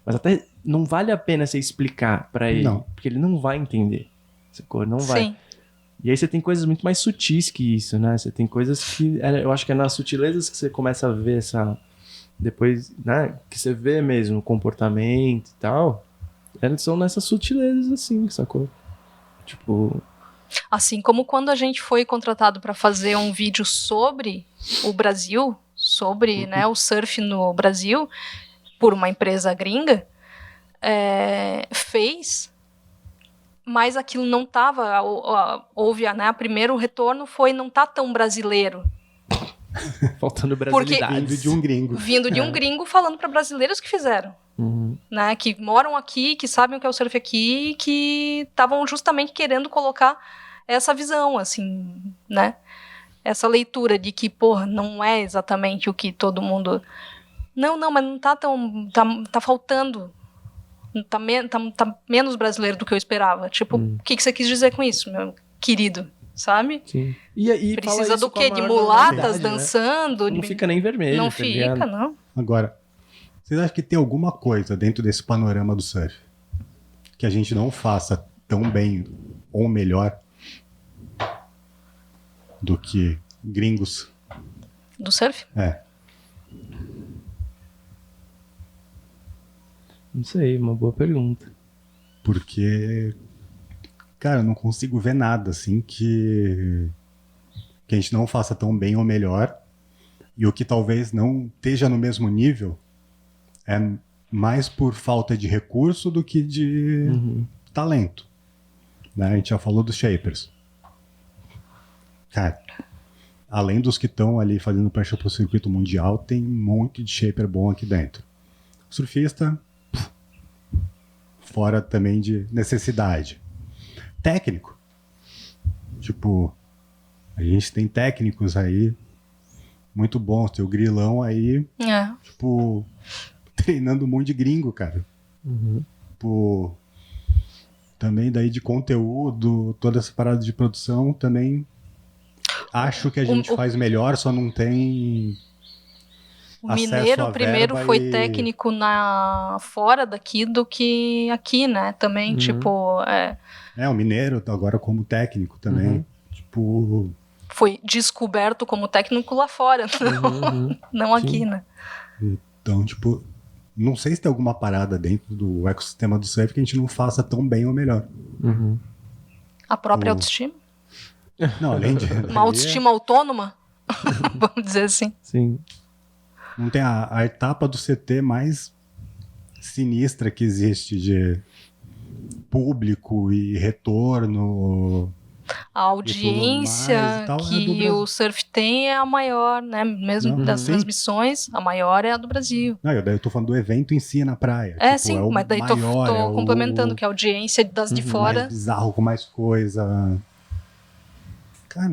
Mas até não vale a pena você explicar pra ele, porque ele não vai entender. Não vai. Sim. E aí você tem coisas muito mais sutis que isso, né? Você tem coisas que... Eu acho que é nas sutilezas que você começa a ver essa... Depois, né? Que você vê mesmo o comportamento e tal. Elas são nessas sutilezas, assim, sacou? Tipo... Assim como quando a gente foi contratado pra fazer um vídeo sobre o Brasil, sobre né, o surf no Brasil... por uma empresa gringa, fez, mas aquilo não estava, houve, né, o primeiro retorno foi não tá tão brasileiro. Faltando brasilidades. Vindo de um gringo. Vindo de um gringo falando para brasileiros que fizeram. Né, que moram aqui, que sabem o que é o surf aqui, que estavam justamente querendo colocar essa visão, assim, né? Essa leitura de que, não é exatamente o que todo mundo... Não, mas não tá tão... Tá faltando. Tá menos brasileiro do que eu esperava. Tipo, o que você quis dizer com isso, meu querido? Sabe? Sim. E precisa do quê? De mulatas dançando? Não fica nem vermelho. Não fica, não. Agora, vocês acham que tem alguma coisa dentro desse panorama do surf que a gente não faça tão bem ou melhor do que gringos? Do surf? Não sei, uma boa pergunta. Porque, cara, eu não consigo ver nada assim que a gente não faça tão bem ou melhor. E o que talvez não esteja no mesmo nível é mais por falta de recurso do que de talento. Né? A gente já falou dos shapers. Cara, além dos que estão ali fazendo prancha pro circuito mundial, tem um monte de shaper bom aqui dentro. Surfista... fora também de necessidade. Técnico. Tipo, a gente tem técnicos aí muito bons. Tem o Grilão aí, tipo, treinando um monte de gringo, cara. Tipo, também daí de conteúdo, toda essa parada de produção, também acho que a gente faz melhor, só não tem o acesso Mineiro à primeiro verba foi técnico fora daqui do que aqui, né? Também, tipo... o Mineiro agora como técnico também. Tipo... Foi descoberto como técnico lá fora, não aqui, Sim. né? Então, tipo, não sei se tem alguma parada dentro do ecossistema do surf que a gente não faça tão bem ou melhor. A própria autoestima. Não, além de... Uma autoestima autônoma, vamos dizer assim. Sim. Não tem a etapa do CT mais sinistra que existe de público e retorno. A audiência mais e tal, que o surf tem é a maior, né? Mesmo das transmissões, a maior é a do Brasil. Não, eu tô falando do evento em si na praia. É, tipo, sim, o mas daí maior, tô complementando que a audiência das de fora... mais bizarro, com mais coisa. Cara,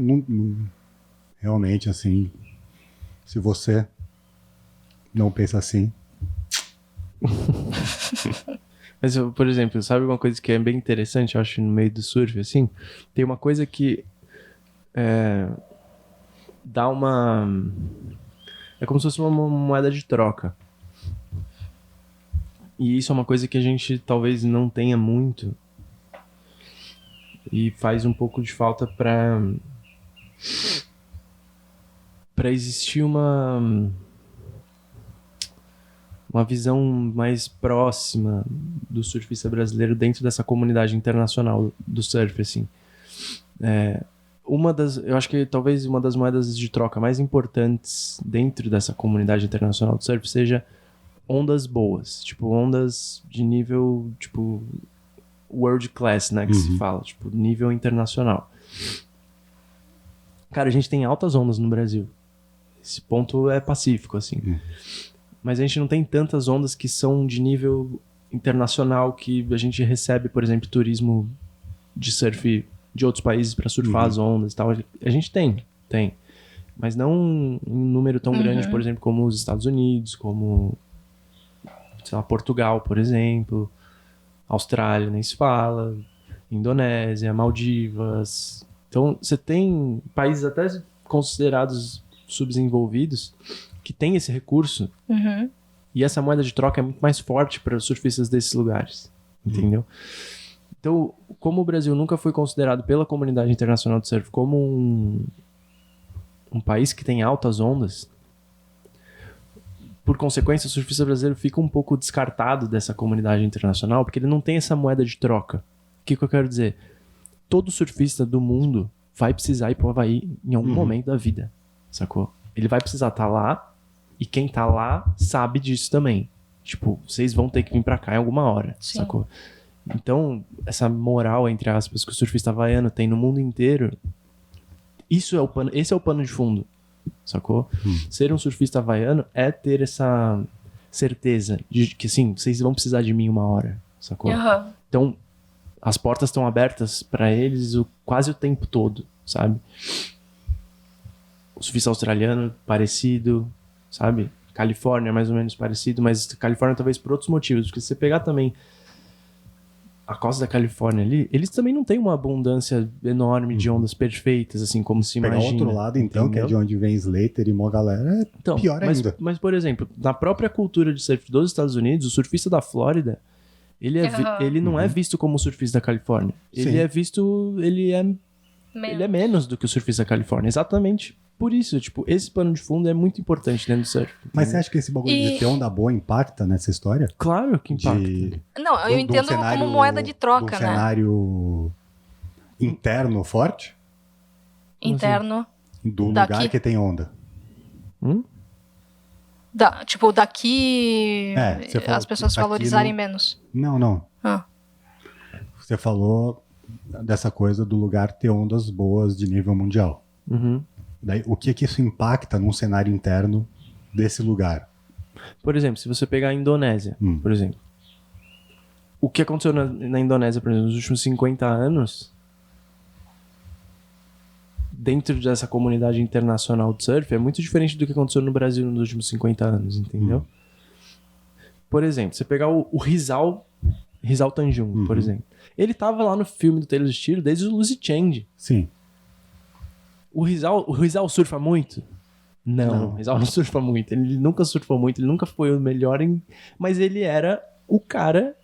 realmente, assim, se você não pensa assim... Mas, por exemplo, sabe uma coisa que é bem interessante, eu acho, no meio do surf, assim? Tem uma coisa que dá uma... É como se fosse uma moeda de troca. E isso é uma coisa que a gente talvez não tenha muito. E faz um pouco de falta para existir uma visão mais próxima do surfista brasileiro dentro dessa comunidade internacional do surf, assim. Eu acho que talvez uma das moedas de troca mais importantes dentro dessa comunidade internacional do surf seja ondas boas, tipo, ondas de nível, tipo, world class, né, que se fala, tipo, nível internacional. Cara, a gente tem altas ondas no Brasil. Esse ponto é pacífico, assim. Mas a gente não tem tantas ondas que são de nível internacional, que a gente recebe, por exemplo, turismo de surf de outros países para surfar as ondas e tal. A gente tem. Mas não um número tão grande, por exemplo, como os Estados Unidos, como, sei lá, Portugal, por exemplo, Austrália, nem se fala, Indonésia, Maldivas. Então, você tem países até considerados subdesenvolvidos que tem esse recurso, e essa moeda de troca é muito mais forte para os surfistas desses lugares, entendeu? Então, como o Brasil nunca foi considerado pela comunidade internacional de surf como um país que tem altas ondas, por consequência, o surfista brasileiro fica um pouco descartado dessa comunidade internacional, porque ele não tem essa moeda de troca. O que eu quero dizer? Todo surfista do mundo vai precisar ir pro Havaí em algum momento da vida, sacou? Ele vai precisar estar lá, e quem tá lá sabe disso também. Tipo, vocês vão ter que vir pra cá em alguma hora, sacou? Então, essa moral, entre aspas, que o surfista havaiano tem no mundo inteiro, esse é o pano de fundo, sacou? Ser um surfista havaiano é ter essa certeza de que, sim, vocês vão precisar de mim uma hora, sacou? Então, as portas estão abertas pra eles quase o tempo todo, sabe? O surfista australiano, parecido, sabe? Califórnia, mais ou menos parecido, mas Califórnia talvez por outros motivos, porque se você pegar também a costa da Califórnia ali, eles também não têm uma abundância enorme de ondas perfeitas, assim como se imagina. Pegar outro lado, então, entendeu? Que é de onde vem Slater e mó galera, é pior ainda. Mas, por exemplo, na própria cultura de surf dos Estados Unidos, o surfista da Flórida, ele não é visto como o surfista da Califórnia. Ele é visto... Ele é menos do que o surfista da Califórnia. Exatamente por isso. Tipo, esse pano de fundo é muito importante dentro do surf. Mas você acha que esse bagulho de ter onda boa impacta nessa história? Claro que impacta. Não, eu entendo como moeda de troca, né? Um cenário interno forte? Interno. Do lugar que tem onda. Tipo, daqui as pessoas valorizarem menos. Não. Você falou dessa coisa do lugar ter ondas boas de nível mundial. Daí, o que isso impacta num cenário interno desse lugar? Por exemplo, se você pegar a Indonésia, por exemplo. O que aconteceu na Indonésia, por exemplo, nos últimos 50 anos dentro dessa comunidade internacional de surf é muito diferente do que aconteceu no Brasil nos últimos 50 anos, entendeu? Por exemplo, você pegar o Rizal Tanjung, por exemplo. Ele tava lá no filme do Taylor Steele desde o Lucy Change. Sim. O Rizal surfa muito? Não, o Rizal não surfa muito. Ele nunca surfou muito, ele nunca foi o melhor mas ele era o cara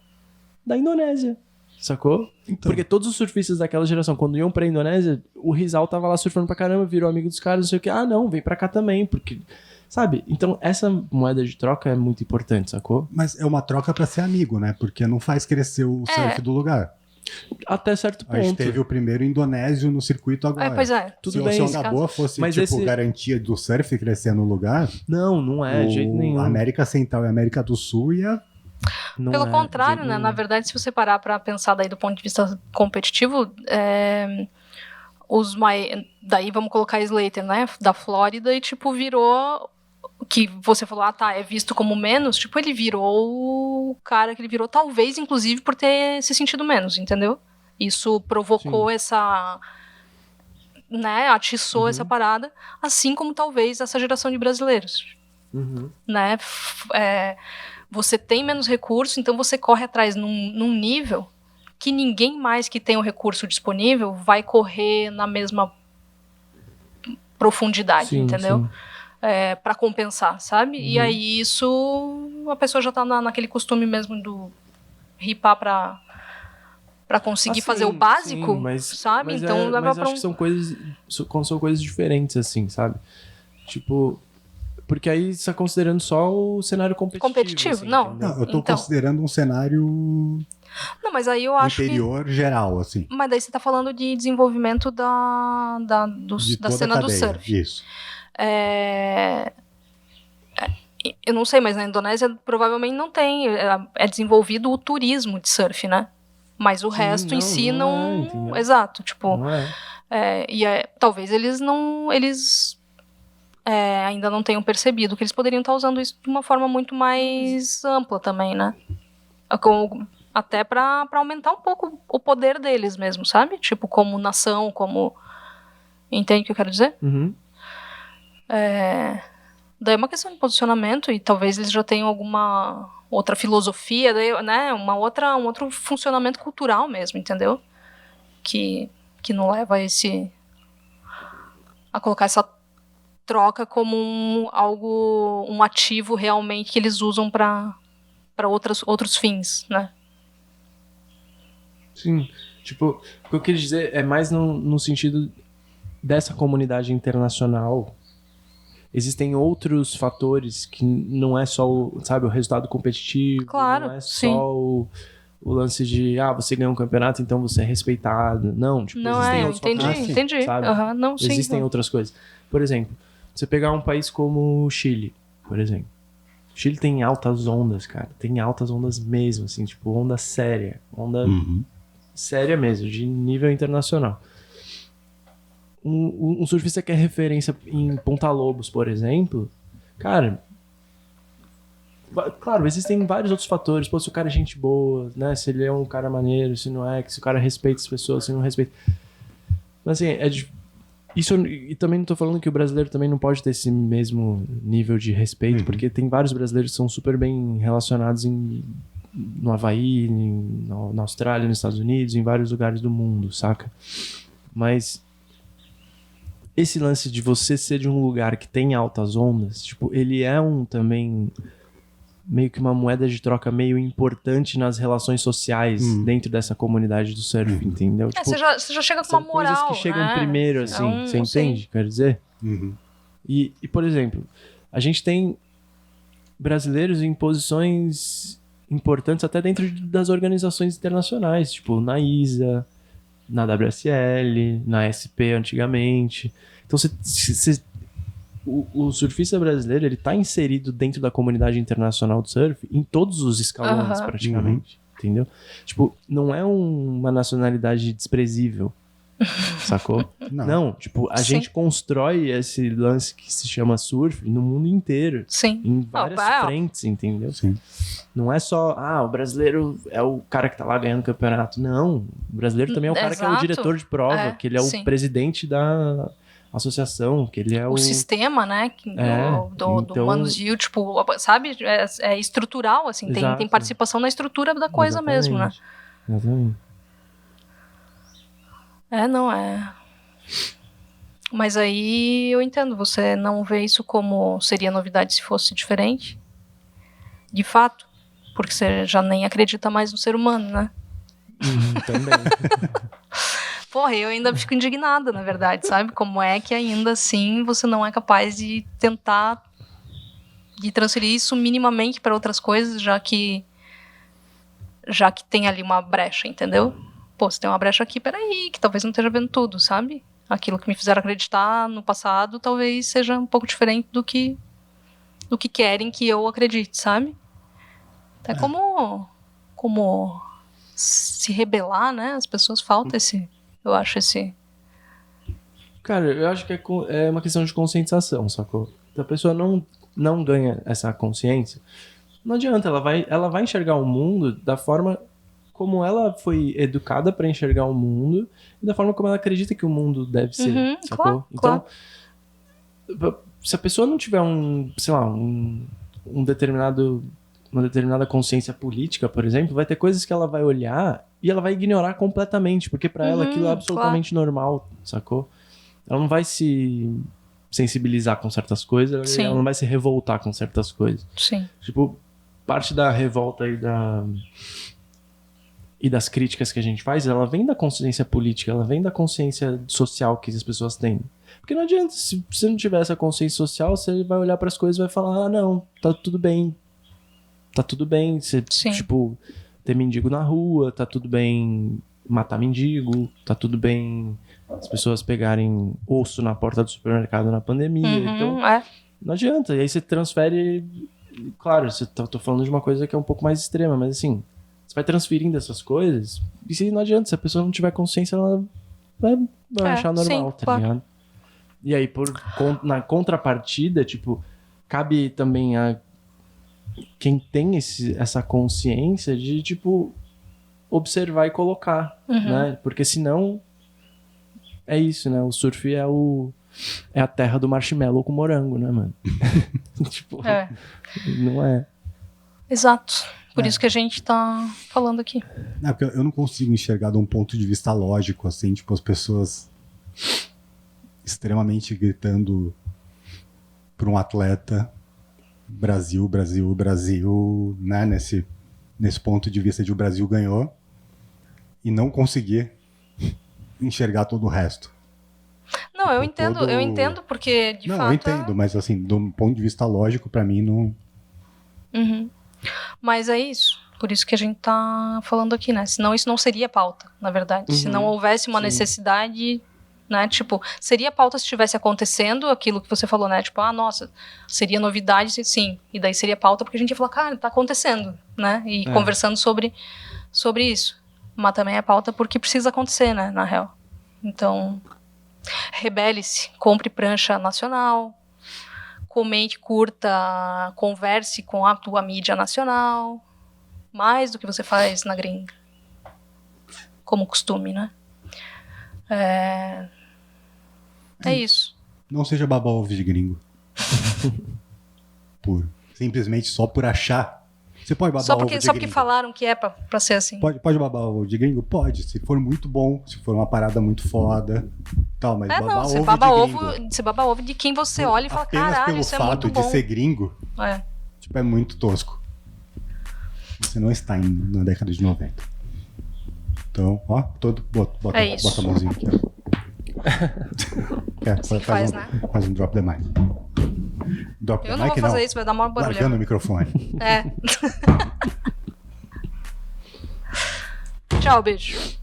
da Indonésia, sacou? Então. Porque todos os surfistas daquela geração, quando iam pra Indonésia, o Rizal tava lá surfando pra caramba, virou amigo dos caras, não sei o que. Ah, não, vem pra cá também, porque... Sabe? Então, essa moeda de troca é muito importante, sacou? Mas é uma troca pra ser amigo, né? Porque não faz crescer o surf do lugar. Até certo ponto. A gente teve o primeiro indonésio no circuito agora. Pois é. Tudo Se bem, o Onda Boa fosse, mas tipo, garantia do surf crescer no lugar... Não é, de jeito nenhum. A América Central e a América do Sul ia... Não Pelo é, contrário, de né? jeito Na verdade, se você parar pra pensar daí do ponto de vista competitivo, daí vamos colocar Slater, né? Da Flórida e, tipo, virou... Que você falou, é visto como menos. Tipo, ele virou o cara que ele virou, talvez, inclusive, por ter se sentido menos, entendeu? Isso provocou essa... Né? Atiçou essa parada. Assim como, talvez, essa geração de brasileiros. Né? Você tem menos recurso, então você corre atrás num nível que ninguém mais que tem o recurso disponível vai correr na mesma profundidade, entendeu? Sim. Para compensar, sabe? E aí isso, a pessoa já tá naquele costume mesmo do ripar pra conseguir fazer o básico, sabe? Então leva pra acho que são coisas diferentes, assim, sabe? Tipo... Porque aí você tá considerando só o cenário competitivo. Assim, não. Eu tô considerando um cenário... Não, mas aí eu acho interior geral, assim. Mas daí você tá falando de desenvolvimento da cena do surf. Isso. Eu não sei, mas na Indonésia provavelmente não tem. É desenvolvido o turismo de surf, né? Mas o resto em si não... Exato, tipo... Não é. Talvez eles não... ainda não tenham percebido que eles poderiam estar usando isso de uma forma muito mais ampla também, né? Até para aumentar um pouco o poder deles mesmo, sabe? Tipo, como nação, como... Entende o que eu quero dizer? Daí é uma questão de posicionamento e talvez eles já tenham alguma outra filosofia, daí, né? Um outro funcionamento cultural mesmo, entendeu? Que não leva a colocar essa troca como um ativo realmente que eles usam para outros fins, né? Sim, tipo, o que eu queria dizer é mais no sentido dessa comunidade internacional. Existem outros fatores que não é só o resultado competitivo, claro, não é sim. só o lance de você ganhou um campeonato, então você é respeitado. Não, tipo, não existem outros fatores. Entendi. Sabe? Não, sim, existem outras coisas. Por exemplo, você pegar um país como o Chile, por exemplo. O Chile tem altas ondas, cara. Tem altas ondas mesmo, assim, tipo, onda séria. Onda séria mesmo, de nível internacional. Um surfista que é referência em Ponta Lobos, por exemplo, cara... Claro, existem vários outros fatores. Pô, se o cara é gente boa, né? Se ele é um cara maneiro, se não é, se o cara respeita as pessoas, se não respeita... Mas assim, isso, e também não tô falando que o brasileiro também não pode ter esse mesmo nível de respeito, porque tem vários brasileiros que são super bem relacionados no Havaí, na Austrália, nos Estados Unidos, em vários lugares do mundo, saca? Mas esse lance de você ser de um lugar que tem altas ondas, tipo, ele é também meio que uma moeda de troca meio importante nas relações sociais dentro dessa comunidade do surf, entendeu? Tipo, você já chega com uma moral, coisas que chegam né? primeiro, assim, você entende? Quero dizer? E, por exemplo, a gente tem brasileiros em posições importantes até dentro das organizações internacionais, tipo na ISA, na WSL, na SP antigamente. Então, o surfista brasileiro, ele tá inserido dentro da comunidade internacional do surf em todos os escalões, praticamente. Entendeu? Tipo, não é uma nacionalidade desprezível, sacou? Não, tipo, a gente constrói esse lance que se chama surf no mundo inteiro. Sim. Em várias frentes, entendeu? Sim. Não é só, o brasileiro é o cara que tá lá ganhando campeonato. Não, o brasileiro também é o cara que é o diretor de prova, que ele é o presidente associação, que ele é o sistema, né, do então, manuseio, tipo, sabe, é estrutural, assim, tem participação na estrutura da coisa mesmo, né? Exatamente. Não é... Mas aí eu entendo, você não vê isso como seria novidade se fosse diferente? De fato, porque você já nem acredita mais no ser humano, né? Também. Porra, eu ainda fico indignada, na verdade, sabe? Como é que ainda assim você não é capaz de tentar de transferir isso minimamente para outras coisas, já que tem ali uma brecha, entendeu? Pô, se tem uma brecha aqui, peraí, que talvez não esteja vendo tudo, sabe? Aquilo que me fizeram acreditar no passado talvez seja um pouco diferente do que querem que eu acredite, sabe? É como se rebelar, né? As pessoas faltam eu acho esse... Cara, eu acho que é uma questão de conscientização, sacou? Se a pessoa não ganha essa consciência, não adianta, ela vai enxergar o mundo da forma como ela foi educada para enxergar o mundo e da forma como ela acredita que o mundo deve ser, sacou? Claro. Então, se a pessoa não tiver uma determinada consciência política, por exemplo, vai ter coisas que ela vai olhar e ela vai ignorar completamente, porque para ela aquilo é absolutamente normal, sacou? Ela não vai se sensibilizar com certas coisas, ela não vai se revoltar com certas coisas. Sim. Tipo, parte da revolta e das críticas que a gente faz, ela vem da consciência política, ela vem da consciência social que as pessoas têm. Porque não adianta, se você não tiver essa consciência social, você vai olhar para as coisas e vai falar, não, tá tudo bem. Tá tudo bem, você, tipo, ter mendigo na rua, tá tudo bem matar mendigo, tá tudo bem as pessoas pegarem osso na porta do supermercado na pandemia. Então, não adianta. E aí você transfere... Claro, tô falando de uma coisa que é um pouco mais extrema, mas assim... Você vai transferindo essas coisas, e se não adianta, se a pessoa não tiver consciência, ela vai achar normal, tá ligado? E aí, na contrapartida, tipo, cabe também a quem tem essa consciência de, tipo, observar e colocar, né? Porque senão, é isso, né? O surf é a terra do marshmallow com morango, né, mano? Tipo, não é. Exato. Por isso que a gente tá falando aqui. Porque eu não consigo enxergar de um ponto de vista lógico, assim, tipo, as pessoas extremamente gritando para um atleta Brasil, Brasil, Brasil, né, nesse ponto de vista de o Brasil ganhou e não conseguir enxergar todo o resto. Não, eu entendo porque, de fato... Não, eu entendo, mas assim, do ponto de vista lógico, para mim, não... Mas é isso. Por isso que a gente tá falando aqui, né? Senão isso não seria pauta, na verdade. Se não houvesse uma necessidade, né? Tipo, seria pauta se estivesse acontecendo aquilo que você falou, né? Tipo, nossa, seria novidade, sim. E daí seria pauta porque a gente ia falar, cara, tá acontecendo, né? E conversando sobre isso. Mas também é pauta porque precisa acontecer, né? Na real. Então, rebele-se, compre prancha nacional, comente, curta, converse com a tua mídia nacional, mais do que você faz na gringa. Como costume, né? É isso. Não seja baba-ovo de gringo. Simplesmente só por achar. Você pode babar ovo de gringo. Só porque falaram que é pra ser assim. Pode babar ovo de gringo? Pode. Se for muito bom, se for uma parada muito foda. Tal, mas você baba ovo de quem você olha e fala, caralho, isso é muito bom. Pelo fato de ser gringo, tipo, é muito tosco. Você não está na década de 90. Então, ó, bota a mãozinha aqui, ó. Faz um drop the mic. Eu não vou fazer isso, vai dar maior barulho. Largando o microfone. Tchau, beijo.